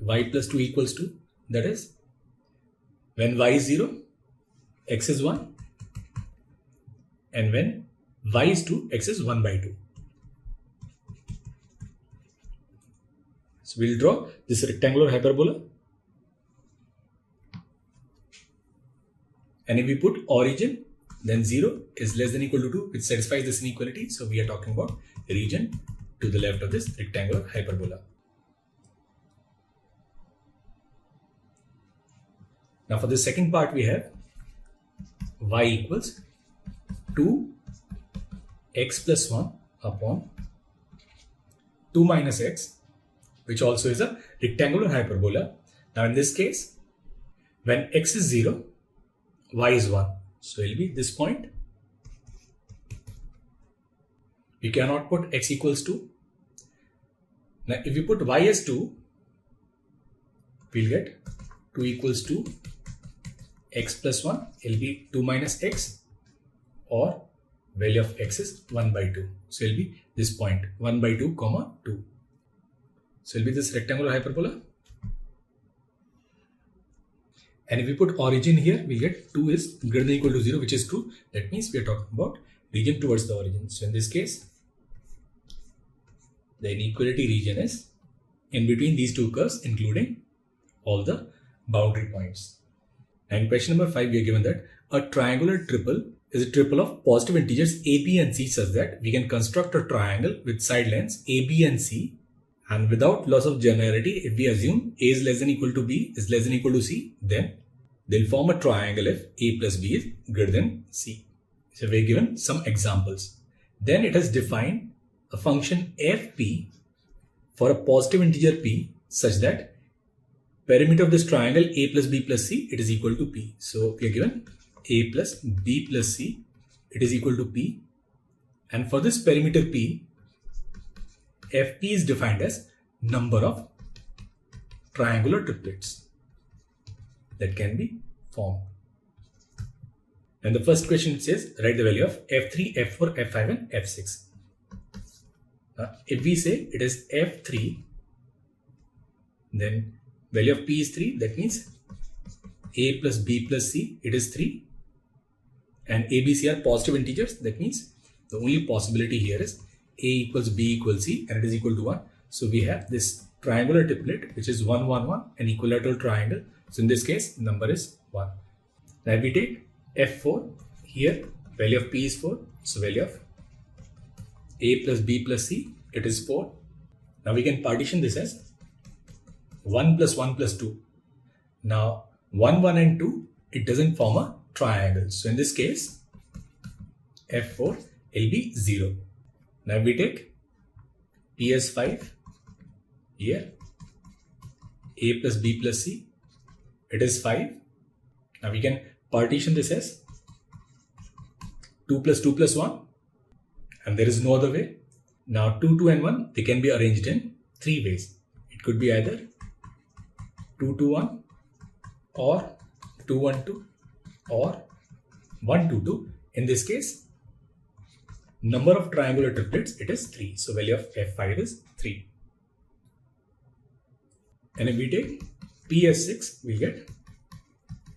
y plus 2 equals to, that is, when y is 0, x is 1, and when y is 2, x is 1 by 2. So we'll draw this rectangular hyperbola. And if we put origin, then 0 is less than or equal to 2, which satisfies this inequality. So we are talking about region to the left of this rectangular hyperbola. Now for the second part, we have y equals 2x plus 1 upon 2 minus x, which also is a rectangular hyperbola. Now in this case, when x is 0, y is 1. So it will be this point. We cannot put x equals 2. Now if we put y as 2, we'll get 2 equals to x plus 1. It will be 2 minus x, or value of x is 1 by 2. So it will be this point 1 by 2 comma 2. So it will be this rectangular hyperbola. And if we put origin here, we get 2 is greater than or equal to 0, which is true. That means we are talking about region towards the origin. So in this case, the inequality region is in between these two curves, including all the boundary points. And question number 5, we are given that a triangular triple is a triple of positive integers a, b and c such that we can construct a triangle with side lengths a, b and c. And without loss of generality, if we assume a is less than or equal to b is less than or equal to c, then they'll form a triangle if a plus b is greater than c. So we're given some examples. Then it has defined a function fp for a positive integer p such that perimeter of this triangle a plus b plus c, it is equal to p. So we are given a plus b plus c, it is equal to p. And for this perimeter p, fp is defined as number of triangular triplets that can be formed. And the first question says, write the value of f3, f4, f5 and f6. Now, if we say it is f3, then Value of P is 3. That means A plus B plus C, it is 3. And A, B, C are positive integers. That means the only possibility here is A equals B equals C and it is equal to 1. So we have this triangular triplet which is 1, 1, 1, an equilateral triangle. So in this case, the number is 1. Now we take F4. Here value of P is 4. So value of A plus B plus C, it is 4. Now we can partition this as 1 plus 1 plus 2. Now 1, 1 and 2, it doesn't form a triangle. So in this case, F4 will be 0. Now we take P as 5. Here A plus B plus C, it is 5. Now we can partition this as 2 plus 2 plus 1, and there is no other way. Now 2, 2 and 1, they can be arranged in 3 ways. It could be either 2, 2, 1 or 2, 1, 2 or 1, 2, 2. In this case, number of triangular triplets, it is 3. So value of F5 is 3. And if we take P as 6, we get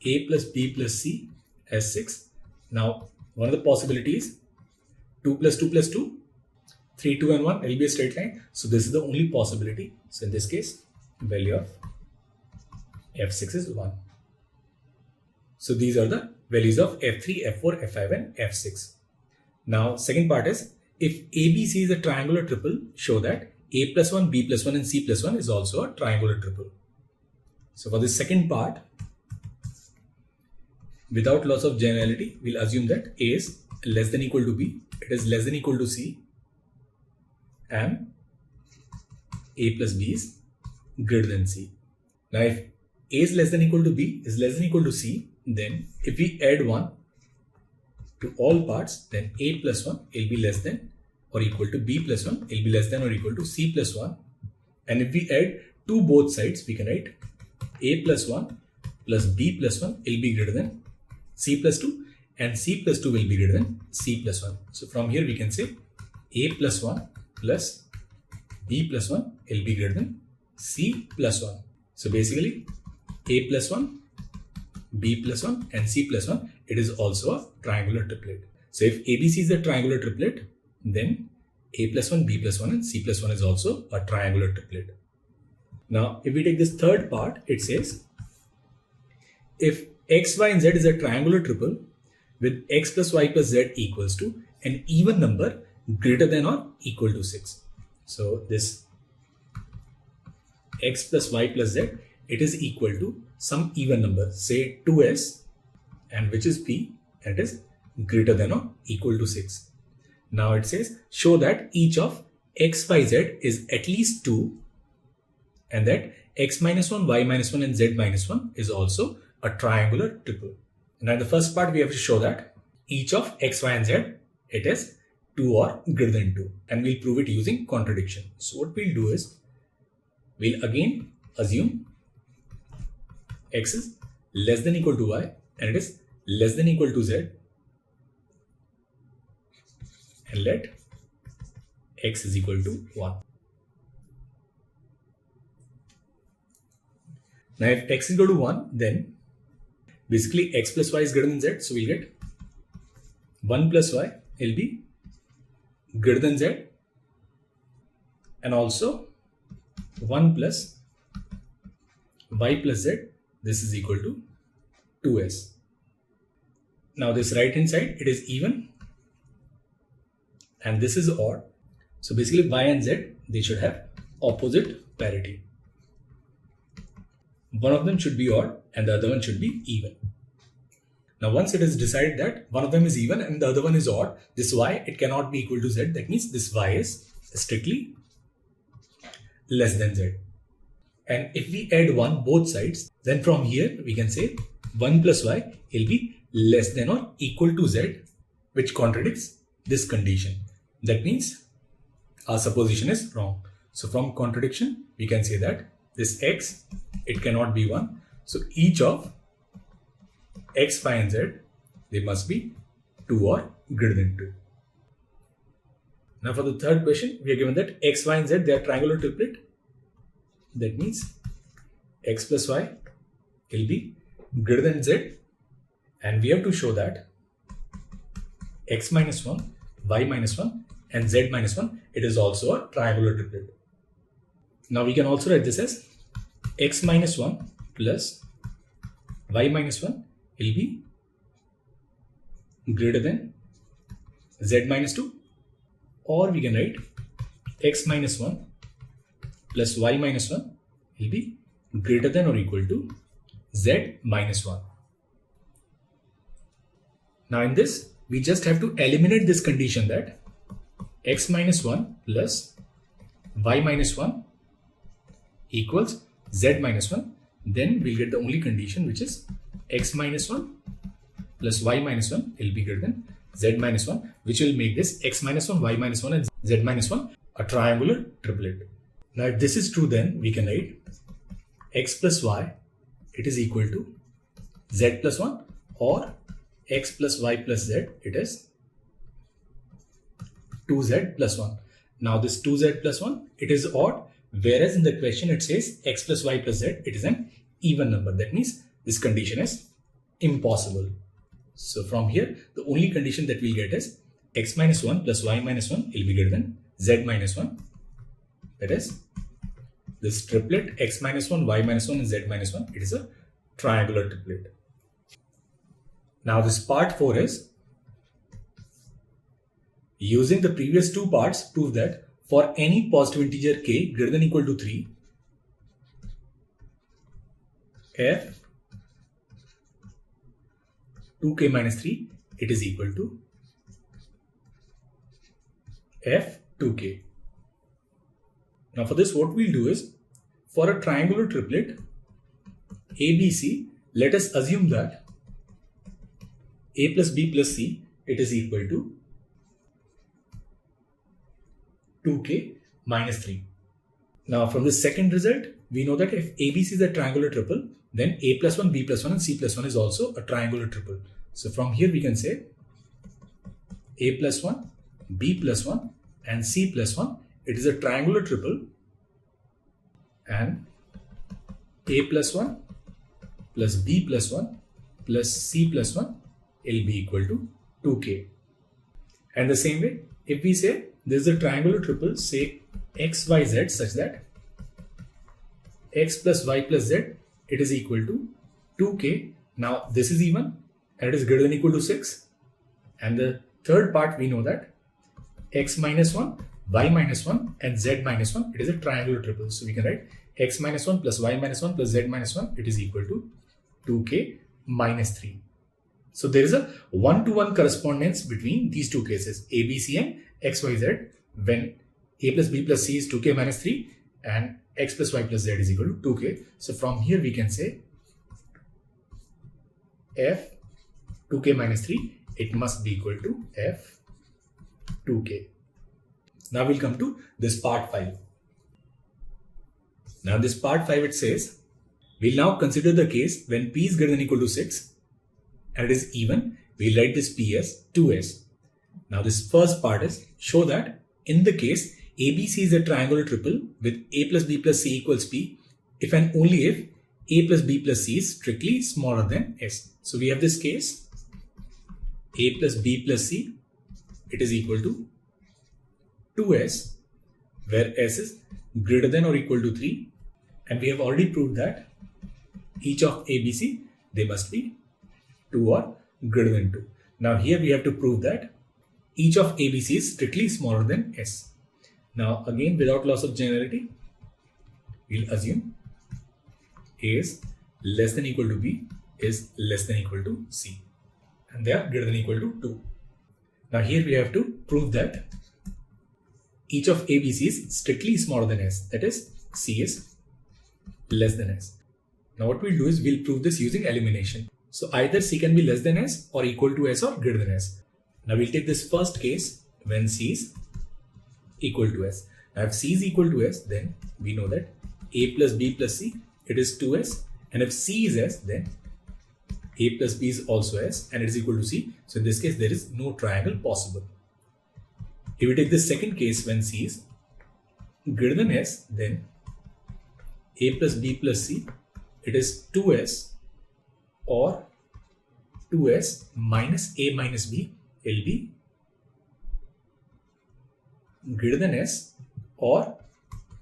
A plus B plus C as 6. Now, one of the possibilities, 2 plus 2 plus 2, 3, 2 and 1 will be a straight line. So this is the only possibility. So in this case, value of F6 is 1. So these are the values of F3, F4, F5 and F6. Now, second part is, if ABC is a triangular triple, show that A plus 1, B plus 1 and C plus 1 is also a triangular triple. So for this second part, without loss of generality, we'll assume that A is less than equal to B, it is less than equal to C, and A plus B is greater than C. Now if A is less than equal to B is less than equal to C, then if we add 1 to all parts, then A plus 1 will be less than or equal to B plus 1 will be less than or equal to C plus 1. And if we add 2 both sides, we can write A plus 1 plus B plus 1 will be greater than C plus 2 and C plus 2 will be greater than C plus 1. So from here we can say A plus 1 plus B plus 1 will be greater than C plus 1. So basically A plus 1, B plus 1 and C plus 1, it is also a triangular triplet. So if ABC is a triangular triplet, then A plus 1, B plus 1 and C plus 1 is also a triangular triplet. Now if we take this third part, it says if X, Y and Z is a triangular triple with X plus Y plus Z equals to an even number greater than or equal to 6. So this X plus Y plus Z, it is equal to some even number, say 2s, and which is P, and it is greater than or equal to 6. Now it says show that each of X, Y, Z is at least 2 and that X minus 1, Y minus 1 and Z minus 1 is also a triangular triple. Now in the first part we have to show that each of X, Y and Z, it is 2 or greater than 2, and we'll prove it using contradiction. So what we'll do is we'll again assume X is less than equal to Y and it is less than equal to Z, and let X is equal to 1. Now if X is equal to 1, then basically X plus Y is greater than Z, so we'll get 1 plus Y will be greater than Z, and also 1 plus Y plus Z, this is equal to 2s. Now this right hand side, it is even and this is odd. So basically Y and Z, they should have opposite parity. One of them should be odd and the other one should be even. Now once it is decided that one of them is even and the other one is odd, this Y, it cannot be equal to Z. That means this Y is strictly less than Z. And if we add 1 both sides, then from here we can say 1 plus Y will be less than or equal to Z, which contradicts this condition. That means our supposition is wrong. So from contradiction, we can say that this X, it cannot be 1. So each of X, Y and Z, they must be 2 or greater than 2. Now for the third question, we are given that X, Y and Z, they are triangular triplet. That means x plus y will be greater than z, and we have to show that x minus 1, y minus 1 and z minus 1, it is also a triangular triplet. Now we can also write this as x minus 1 plus y minus 1 will be greater than z minus 2, or we can write x minus 1 plus y minus 1 will be greater than or equal to z minus 1. Now in this, we just have to eliminate this condition that x minus 1 plus y minus 1 equals z minus 1. Then we'll get the only condition, which is x minus 1 plus y minus 1 will be greater than z minus 1, which will make this x minus 1, y minus 1 and z minus 1 a triangular triplet. Now if this is true, then we can write x plus y, it is equal to z plus 1, or x plus y plus z, it is 2z plus 1. Now this 2z plus 1, it is odd, whereas in the question it says x plus y plus z, it is an even number. That means this condition is impossible. So from here, the only condition that we'll get is x minus 1 plus y minus 1 will be greater than z minus 1. That is, this triplet x minus 1, y minus 1 and z minus 1, it is a triangular triplet. Now this part 4 is, using the previous two parts, prove that for any positive integer k greater than or equal to 3, f 2k minus 3, it is equal to f 2k. Now for this, what we'll do is, for a triangular triplet ABC, let us assume that a plus b plus c, it is equal to 2k minus 3. Now from the second result, we know that if ABC is a triangular triple, then a plus 1, b plus 1 and c plus 1 is also a triangular triple. So from here we can say a plus 1, b plus 1 and c plus 1, it is a triangular triple, and a plus 1 plus b plus 1 plus c plus 1 will be equal to 2k. And the same way, if we say this is a triangular triple, say x, y, z, such that x plus y plus z, it is equal to 2k. Now this is even and it is greater than or equal to 6. And the third part, we know that x minus 1, y minus 1 and z minus 1, it is a triangular triple. So we can write x minus 1 plus y minus 1 plus z minus 1, it is equal to 2k minus 3. So there is a one-to-one correspondence between these two cases, a, b, c and x, y, z, when a plus b plus c is 2k minus 3 and x plus y plus z is equal to 2k. So from here we can say f 2k minus 3, it must be equal to f 2k. Now we'll come to this part 5. Now this part 5, it says, we'll now consider the case when p is greater than or equal to 6 and it is even. We'll write this p as 2s. Now this first part is, show that in the case ABC is a triangular triple with a plus b plus c equals p, if and only if a plus b plus c is strictly smaller than s. So we have this case, a plus b plus c, it is equal to 2s, where s is greater than or equal to 3, and we have already proved that each of ABC, they must be 2 or greater than 2. Now here we have to prove that each of ABC is strictly smaller than s. Now again, without loss of generality, we'll assume a is less than or equal to b is less than or equal to c, and they are greater than or equal to 2. Now here we have to prove that each of ABC is strictly smaller than s, that is c is less than s. Now what we'll do is we'll prove this using elimination. So either c can be less than s or equal to s or greater than s. Now we'll take this first case when c is equal to s. Now if c is equal to s, then we know that a plus b plus c, it is 2s, and if c is s, then a plus b is also s and it is equal to c. So in this case, there is no triangle possible. If we take the second case when c is greater than s, then a plus b plus c, it is 2s or 2s minus a minus b will be greater than s, or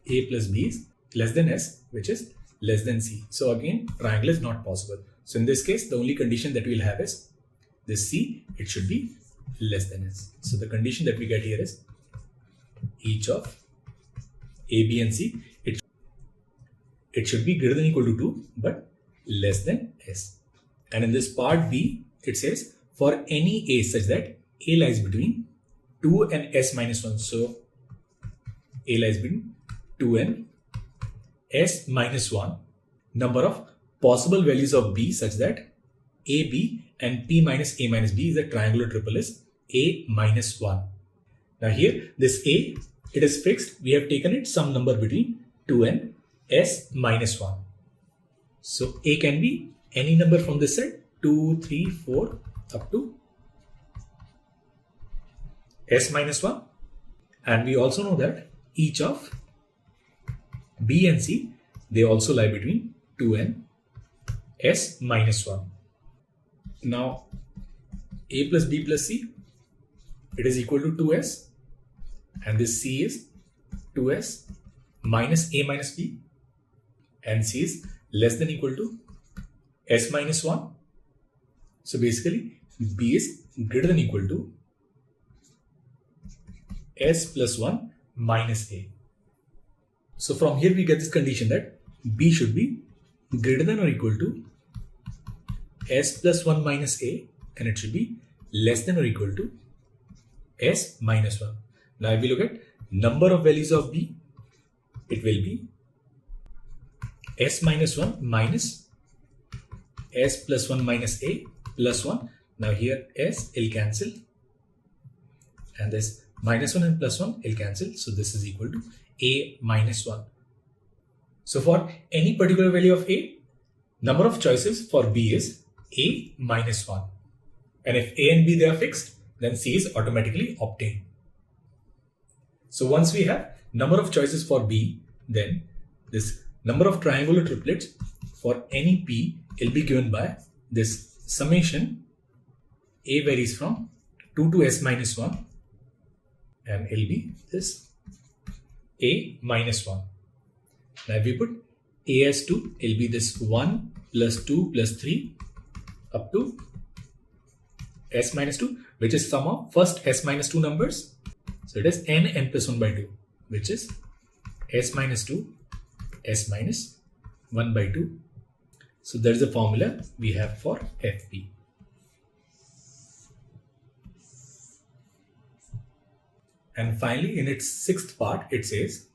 a plus b is less than s, which is less than c. So again, triangle is not possible. So in this case, the only condition that we'll have is this c, it should be less than s. So the condition that we get here is each of a, b and c, it should be greater than or equal to 2 but less than s. And in this part b, it says for any a such that a lies between 2 and s minus 1. So a lies between 2 and s minus 1. Number of possible values of b such that a, b and p minus a minus b is a triangular triple is a minus 1. Now here this a, it is fixed. We have taken it some number between 2 and s minus 1. So a can be any number from this side, 2, 3, 4 up to s minus 1. And we also know that each of b and c, they also lie between 2 and s minus 1. Now a plus b plus c, it is equal to 2s, and this c is 2s minus a minus b, and c is less than or equal to s minus 1. So basically b is greater than or equal to s plus 1 minus a. So from here we get this condition that b should be greater than or equal to s plus 1 minus a, and it should be less than or equal to s minus 1. Now if we look at number of values of b, it will be s minus 1 minus s plus 1 minus a plus 1. Now here s will cancel, and this minus 1 and plus 1 will cancel. So this is equal to a minus 1. So for any particular value of a, number of choices for b is a minus 1. And if a and b they are fixed, then c is automatically obtained. So once we have number of choices for b, then this number of triangular triplets for any p will be given by this summation. A varies from 2 to s minus 1, and will be this a minus 1. Now if we put a as 2, it will be this 1 plus 2 plus 3 up to s minus 2, which is sum of first s minus 2 numbers. So it is n plus 1 by 2, which is s minus 2, s minus 1 by 2. So there is a formula we have for fp. And finally, in its sixth part, it says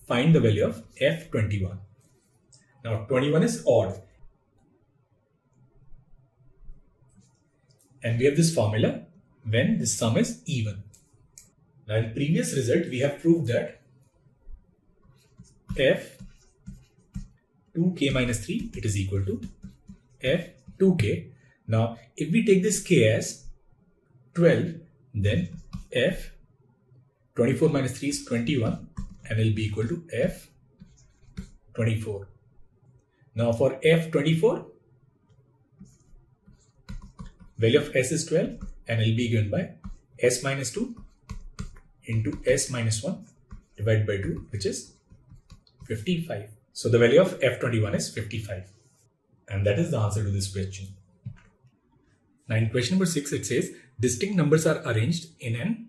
find the value of f21. Now 21 is odd, and we have this formula when the sum is even. Now in previous result, we have proved that f2k minus 3, it is equal to f2k. Now if we take this k as 12, then f24 minus 3 is 21, and will be equal to f24. Now for f24, value of s is 12, and will be given by s minus 2 into s minus 1 divided by 2, which is 55. So the value of f21 is 55. And that is the answer to this question. Now in question number 6, it says distinct numbers are arranged in an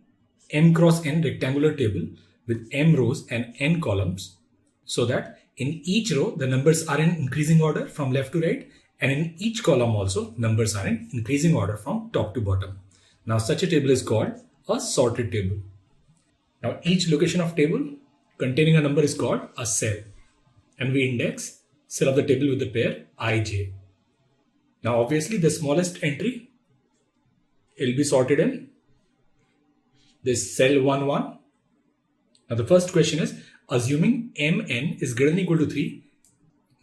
n cross n rectangular table with m rows and n columns, so that in each row the numbers are in increasing order from left to right, and in each column also numbers are in increasing order from top to bottom. Now such a table is called a sorted table. Now each location of table containing a number is called a cell, and we index cell of the table with the pair ij. Now obviously the smallest entry will be sorted in this cell 1 1. Now the first question is, assuming mn is greater than or equal to 3,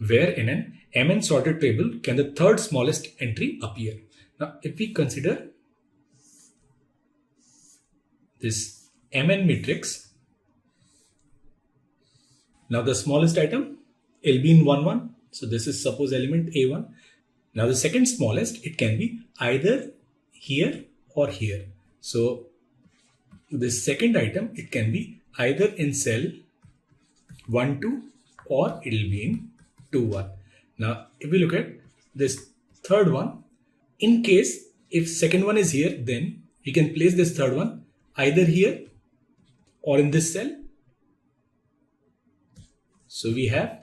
where in an mn sorted table can the third smallest entry appear? Now if we consider this mn matrix, now the smallest item will be in 1 1, So this is suppose element A1. Now the second smallest, it can be either here or here. So this second item, it can be either in cell 1, 2 or it will be in 2, 1. Now if we look at this third one, in case if second one is here, then we can place this third one either here or in this cell. So we have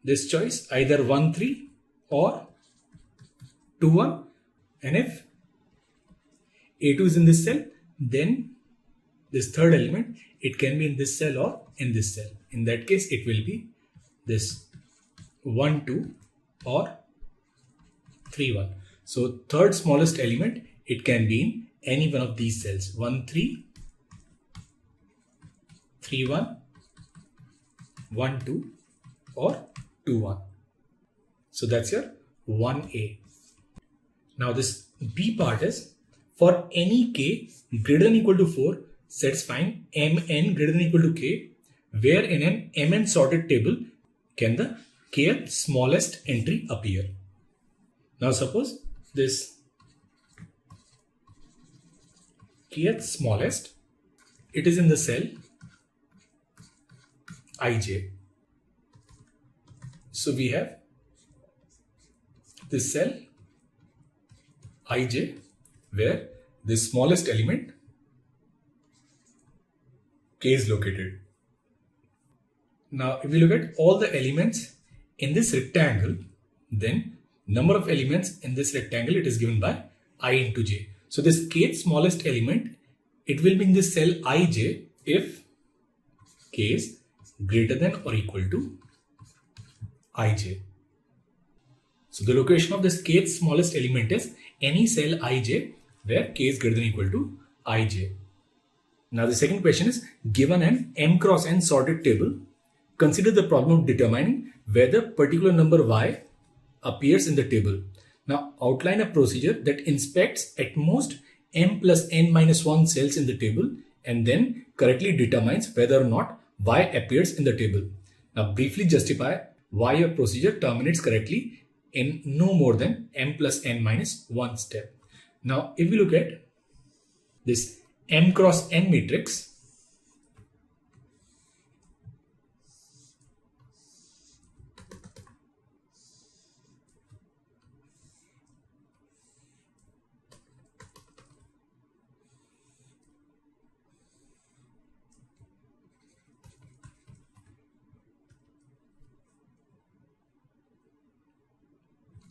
this choice either 1, 3 or 2, 1. And if A2 is in this cell, then this third element, it can be in this cell or in this cell. In that case, it will be this 1, 2 or 3, 1. So third smallest element, it can be in any one of these cells. 1, 3, 3, 1, 1, 2 or 2, 1. So that's your 1A. Now this B part is for any k greater than or equal to 4, satisfying mn greater than or equal to k, where in an mn sorted table can the kth smallest entry appear. Now suppose this kth smallest, it is in the cell ij. So we have this cell ij where the smallest element k is located. Now if we look at all the elements in this rectangle, then number of elements in this rectangle, it is given by I into j. So this kth smallest element, it will be in this cell ij if k is greater than or equal to ij. So the location of this kth smallest element is any cell ij where k is greater than or equal to ij. Now the second question is, given an m cross n sorted table, consider the problem of determining whether particular number y appears in the table. Now outline a procedure that inspects at most m plus n minus 1 cells in the table and then correctly determines whether or not y appears in the table. Now briefly justify why your procedure terminates correctly in no more than m plus n minus 1 step. Now if we look at this m cross n matrix,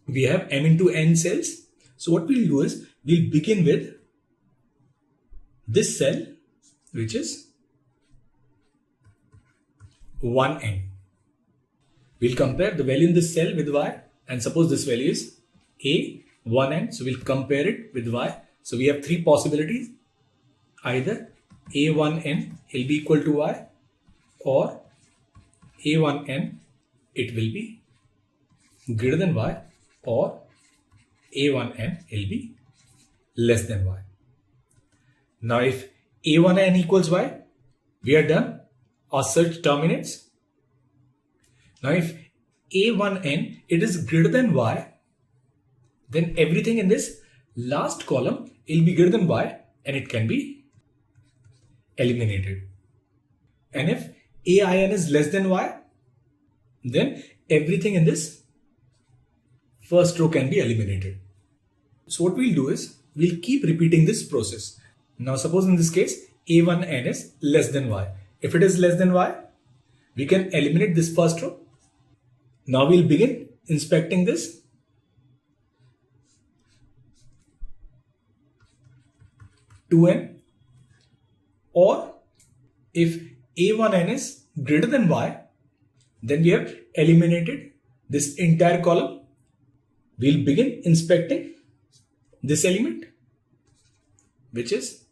we have m into n cells. So what we'll do is we'll begin with this cell, which is 1n. We'll compare the value in this cell with y, and suppose this value is a1n. So we'll compare it with y. So we have three possibilities. Either a1n will be equal to y, or a1n it will be greater than y, or a1n will be less than y. Now if a1n equals y, we are done. Our search terminates. Now if a1n it is greater than y, then everything in this last column will be greater than y and it can be eliminated. And if ain is less than y, then everything in this first row can be eliminated. So what we'll do is we'll keep repeating this process. Now suppose in this case a1n is less than y. If it is less than y, we can eliminate this first row. Now we'll begin inspecting this. (2n), or if a1n is greater than y, then we have eliminated this entire column. We'll begin inspecting this element, which is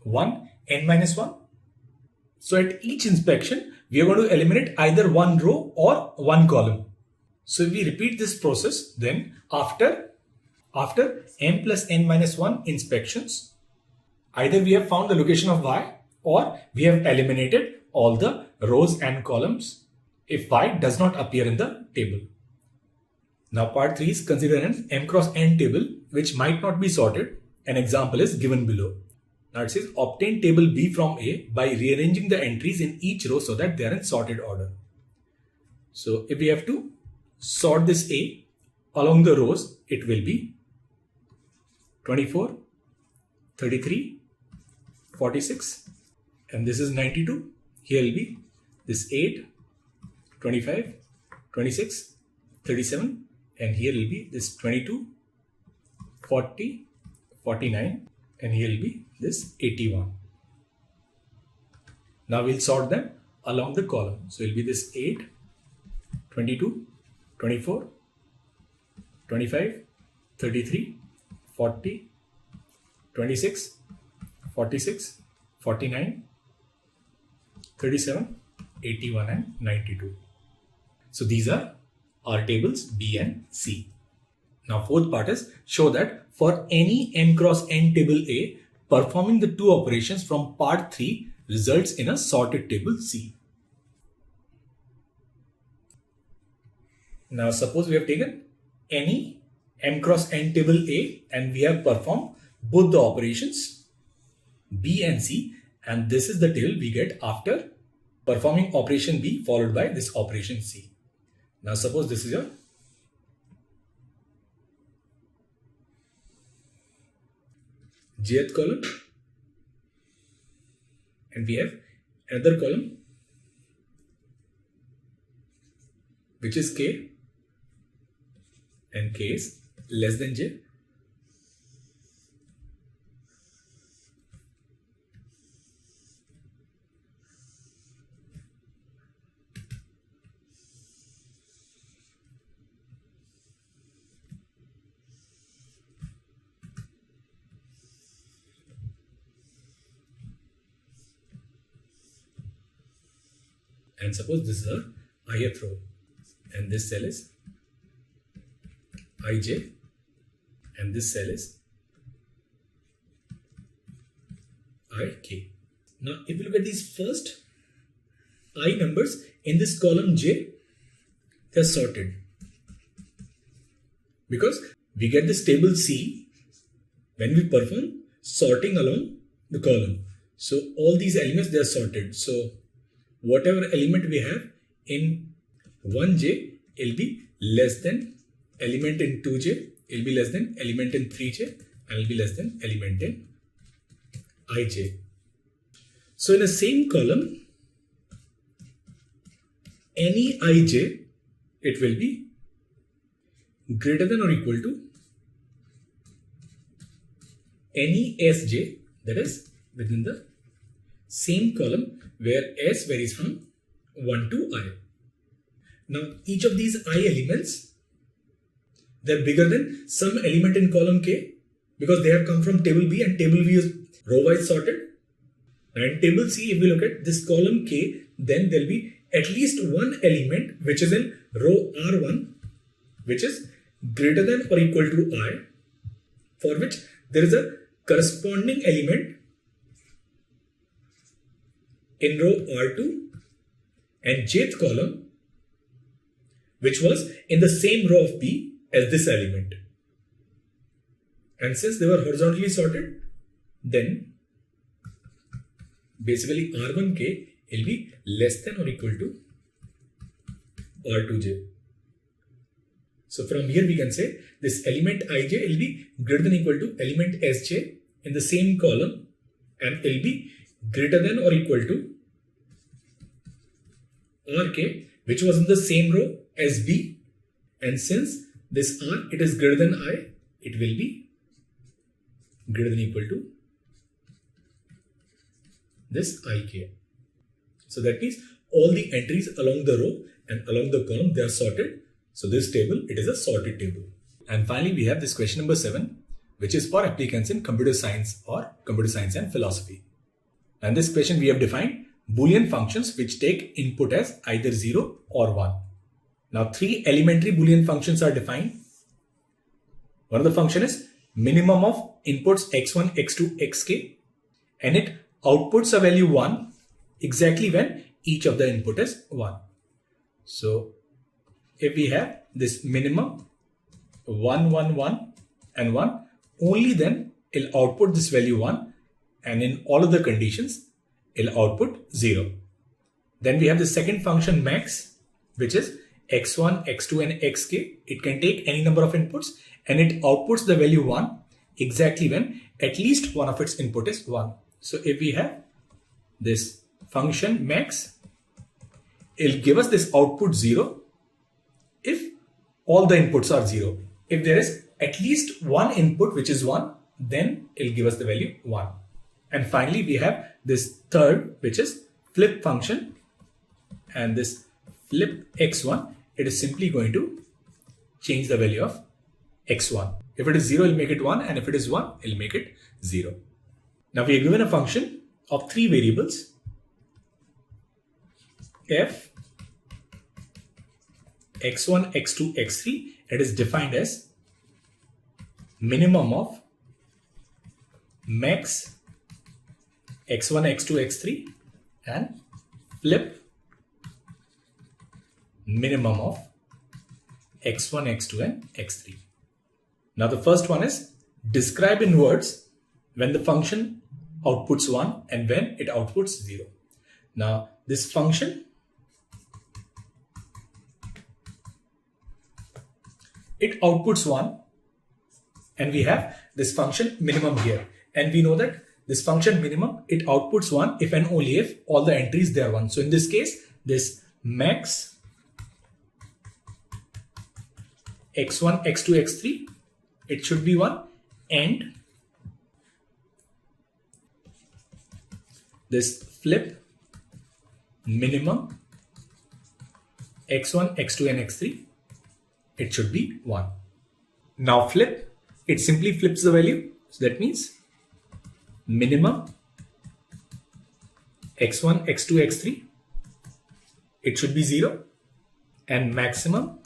1 n minus 1. So at each inspection, we are going to eliminate either one row or one column. So if we repeat this process, then after m plus n minus 1 inspections, either we have found the location of y or we have eliminated all the rows and columns if y does not appear in the table. Now part 3 is consider an m cross n table which might not be sorted. An example is given below. Now it says obtain table B from A by rearranging the entries in each row so that they are in sorted order. So if we have to sort this A along the rows, it will be 24, 33, 46, and this is 92. Here will be this 8, 25, 26, 37, and here will be this 22, 40, 49, and here will be this 81. Now we'll sort them along the column. So it will be this 8, 22, 24, 25, 33, 40, 26, 46, 49, 37, 81 and 92. So these are our tables B and C. Now fourth part is show that for any m cross n table A, performing the two operations from part 3 results in a sorted table C. Now suppose we have taken any m cross n table A and we have performed both the operations B and C, and this is the table we get after performing operation B followed by this operation C. Now suppose this is your jth column and we have another column which is k, and k is less than j. And suppose this is our ith row and this cell is ij and this cell is ik. Now if you look at these first I numbers in this column j, they are sorted because we get this table C when we perform sorting along the column. So all these elements, they are sorted. So whatever element we have in 1j, it will be less than element in 2j, it will be less than element in 3j, and it will be less than element in ij. So in the same column, any ij, it will be greater than or equal to any sj, that is within the same column where s varies from 1 to I. Now each of these I elements, they are bigger than some element in column K because they have come from table B and table B is row wise sorted. And table C, if we look at this column K, then there will be at least one element which is in row R1 which is greater than or equal to I, for which there is a corresponding element in row R2 and jth column which was in the same row of B as this element. And since they were horizontally sorted, then basically R1k will be less than or equal to R2j. So from here we can say this element ij will be greater than or equal to element sj in the same column and will be greater than or equal to rk which was in the same row as b, and since this r it is greater than I, it will be greater than or equal to this ik. So that means all the entries along the row and along the column, they are sorted. So this table, it is a sorted table. And finally we have this question number 7, which is for applicants in computer science or computer science and philosophy. And this question we have defined Boolean functions which take input as either 0 or 1. Now 3 elementary Boolean functions are defined. One of the function is minimum of inputs x1, x2, xk, and it outputs a value 1 exactly when each of the input is 1. So if we have this minimum 1, 1, 1 and 1, only then it'll output this value 1, and in all other conditions it'll output 0. Then we have the second function max, which is x1, x2 and xk. It can take any number of inputs and it outputs the value 1 exactly when at least one of its input is 1. So if we have this function max, it'll give us this output 0 if all the inputs are 0. If there is at least one input which is 1, then it'll give us the value 1. And finally we have this third, which is flip function, and this flip x1, it is simply going to change the value of x1. If it is 0, it'll make it 1, and if it is 1, it'll make it 0. Now we are given a function of 3 variables, f, x1, x2, x3. It is defined as minimum of max x1, x2, x3 and flip minimum of x1, x2 and x3. Now the first one is describe in words when the function outputs 1 and when it outputs 0. Now this function, it outputs 1, and we have this function minimum here, and we know that this function minimum, it outputs 1 if and only if all the entries they are 1. So in this case, this max x1, x2, x3, it should be 1, and this flip minimum x1, x2 and x3, it should be 1. Now flip, it simply flips the value. So that means minimum x1, x2, x3, it should be 0, and maximum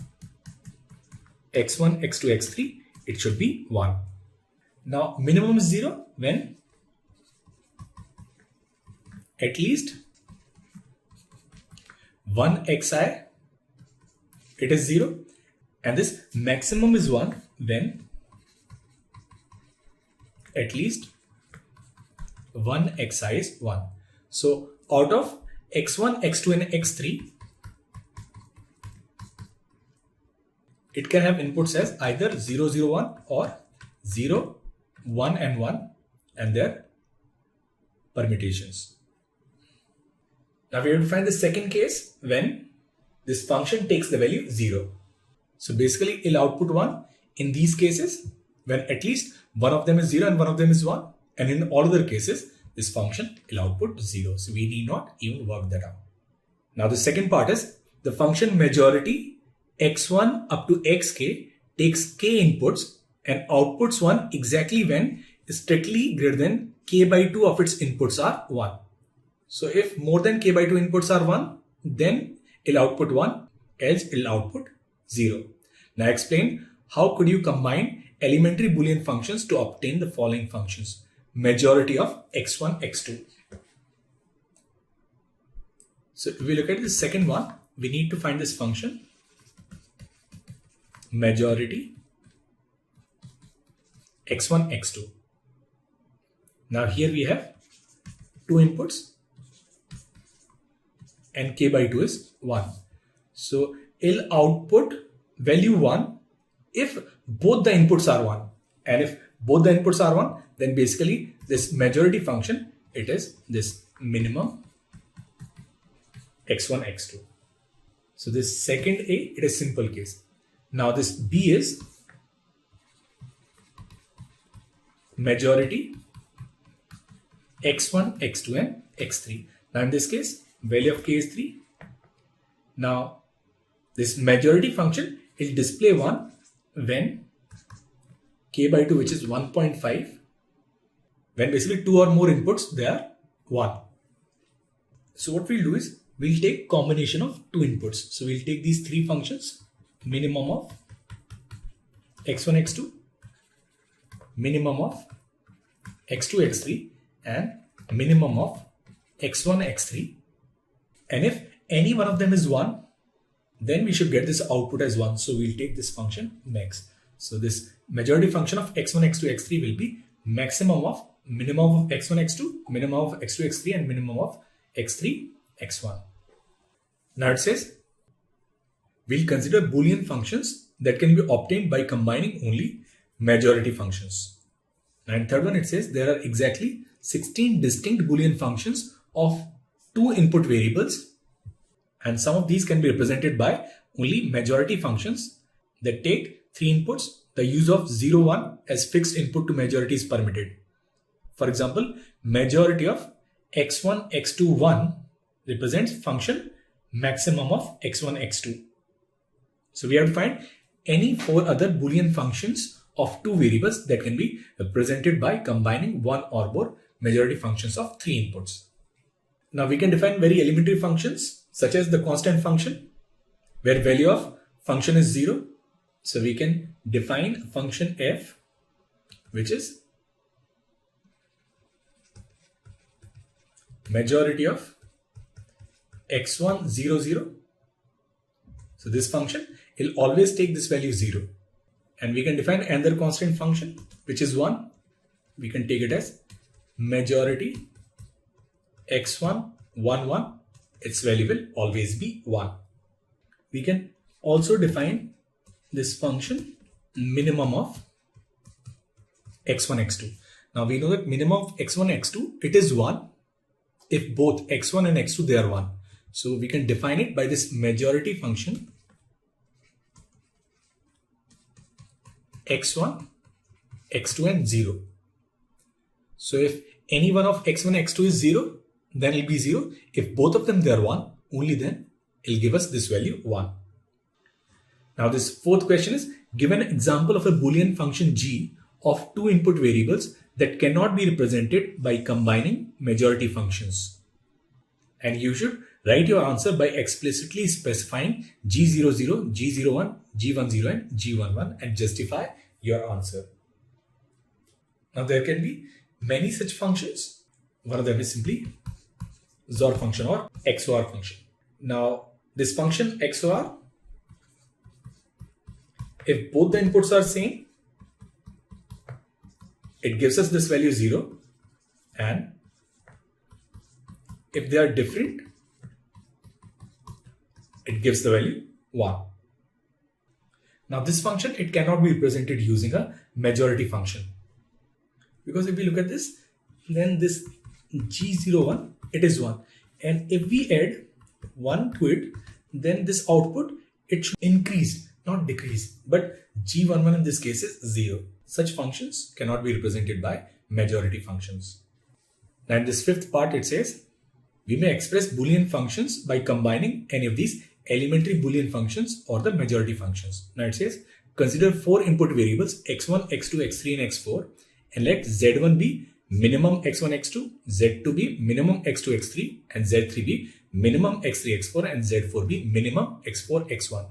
x1, x2, x3, it should be 1. Now minimum is 0 when at least one xi, it is 0, and this maximum is 1 when at least one xi is 1. So out of x1, x2 and x3, it can have inputs as either 0, 0, 1 or 0, 1 and 1 and their permutations. Now we have to find the second case when this function takes the value 0. So basically it'll output 1 in these cases when at least one of them is 0 and one of them is 1, and in all other cases this function will output 0. So we need not even work that out. Now the second part is the function majority x1 up to xk takes k inputs and outputs 1 exactly when strictly greater than k by 2 of its inputs are 1. So if more than k by 2 inputs are 1, then it'll output 1, else it'll output 0. Now explain how could you combine elementary Boolean functions to obtain the following functions. Majority of x1, x2. So if we look at the second one, we need to find this function majority x1, x2. Now here we have 2 inputs and k by 2 is 1. So it'll output value 1 if both the inputs are 1, and if both the inputs are 1, then basically this majority function, it is this minimum x1, x2. So this second A, it is simple case. Now this B is majority x1, x2 and x3. Now in this case, value of k is 3. Now this majority function will display 1 when k by 2, which is 1.5, when basically 2 or more inputs, they are 1. So what we'll do is we'll take combination of 2 inputs. So we'll take these 3 functions, minimum of x1, x2, minimum of x2, x3 and minimum of x1, x3, and if any one of them is 1, then we should get this output as 1. So we'll take this function max. So this majority function of x1, x2, x3 will be minimum of x1, x2, minimum of x2, x3, and minimum of x3, x1. Now it says we'll consider Boolean functions that can be obtained by combining only majority functions. And third one, it says there are exactly 16 distinct Boolean functions of 2 input variables, and some of these can be represented by only majority functions that take 3 inputs. The use of 0, 1 as fixed input to majority is permitted. For example, majority of x1, x2, 1 represents function maximum of x1, x2. So we have to find any 4 other Boolean functions of 2 variables that can be represented by combining 1 or more majority functions of 3 inputs. Now we can define very elementary functions such as the constant function, where value of function is 0. So we can define function f, which is majority of x1, 0, 0. So this function will always take this value 0. And we can define another constant function, which is 1. We can take it as majority x1, 1, 1. Its value will always be 1. We can also define this function minimum of x1, x2. Now we know that minimum of x1, x2, it is 1 if both x1 and x2 they are 1. So we can define it by this majority function x1, x2 and 0. So if any one of x1, x2 is 0, then it will be 0. If both of them they are 1, only then it will give us this value 1. Now this fourth question is, give an example of a Boolean function g of 2 input variables that cannot be represented by combining majority functions. And you should write your answer by explicitly specifying G00, G01, G10 and G11 and justify your answer. Now there can be many such functions. One of them is simply XOR function or XOR function. Now this function XOR, if both the inputs are same, it gives us this value 0, and if they are different, it gives the value 1. Now this function, it cannot be represented using a majority function, because if we look at this, then this G01, it is 1, and if we add 1 to it, then this output, it should increase, not decrease, but G11 in this case is 0. Such functions cannot be represented by majority functions. And this fifth part, it says, we may express Boolean functions by combining any of these elementary Boolean functions or the majority functions. Now it says, consider 4 input variables x1, x2, x3 and x4, and let z1 be minimum x1, x2, z2 be minimum x2, x3, and z3 be minimum x3, x4, and z4 be minimum x4, x1.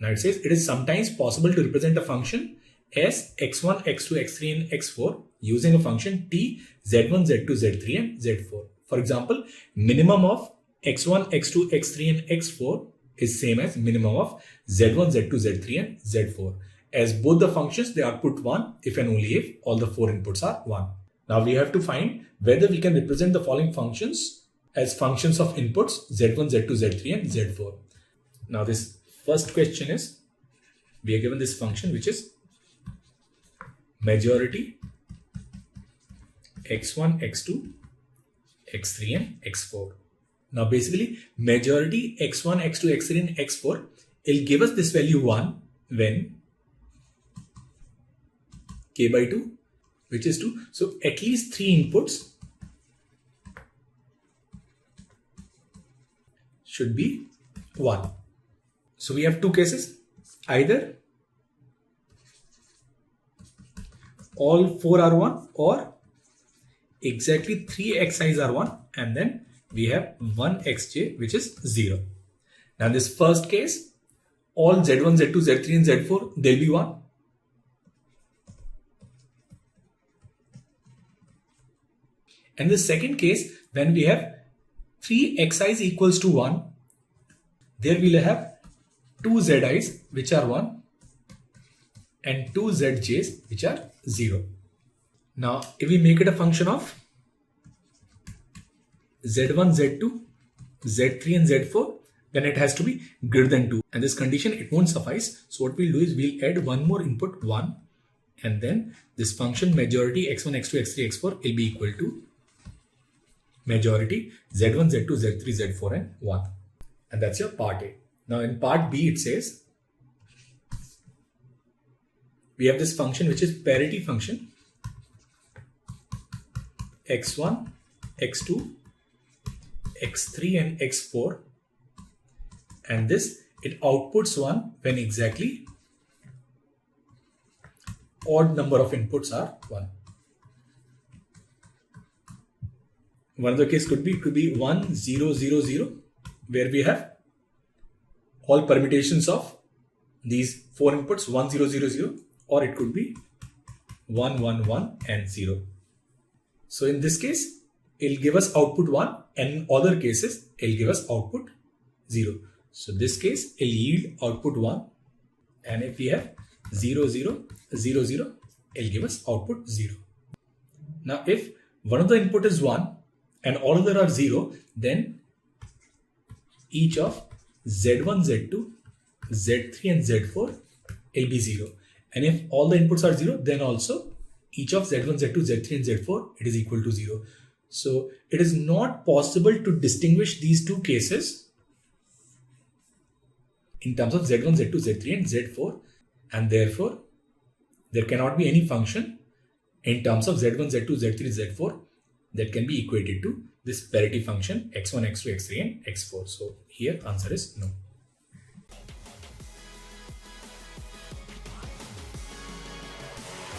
Now it says, it is sometimes possible to represent a function as x1, x2, x3 and x4 using a function t, z1, z2, z3 and z4. For example, minimum of x1, x2, x3 and x4 is same as minimum of z1, z2, z3 and z4. As both the functions, they output 1 if and only if all the 4 inputs are 1. Now we have to find whether we can represent the following functions as functions of inputs z1, z2, z3 and z4. Now this first question is, we are given this function which is majority x1, x2, x3 and x4. Now basically majority x1, x2, x3 and x4 will give us this value 1 when k by 2, which is 2. So at least 3 inputs should be 1. So we have 2 cases, either all 4 are 1 or exactly 3 xi's are 1 and then we have 1 xj which is 0. Now in this first case, all z1, z2, z3 and z4 they'll be 1. And the second case, when we have 3 xi's equals to 1, there we'll have two zi's which are 1 and two zj's which are 0. Now if we make it a function of z1, z2, z3 and z4, then it has to be greater than 2, and this condition it won't suffice. So what we'll do is we'll add one more input 1, and then this function majority x1, x2, x3, x4 will be equal to majority z1, z2, z3, z4 and 1. And that's your part A. Now in part B it says we have this function which is parity function x1, x2, x3 and x4, and this it outputs 1 when exactly odd number of inputs are 1. One of the case could be 1 0 0 0, where we have all permutations of these four inputs 1 0 0 0, or it could be 1 1 1 and 0. So in this case it'll give us output 1, and in other cases it'll give us output 0. So this case it'll yield output 1, and if we have 0 0 0 0, it'll give us output 0. Now if one of the input is 1 and all other are 0, then each of z1, z2, z3 and z4 will be 0. And if all the inputs are 0, then also each of z1, z2, z3 and z4 it is equal to 0. So it is not possible to distinguish these two cases in terms of z1, z2, z3 and z4, and therefore there cannot be any function in terms of z1, z2, z3, z4 that can be equated to this parity function x1, x2, x3 and x4. So here answer is no.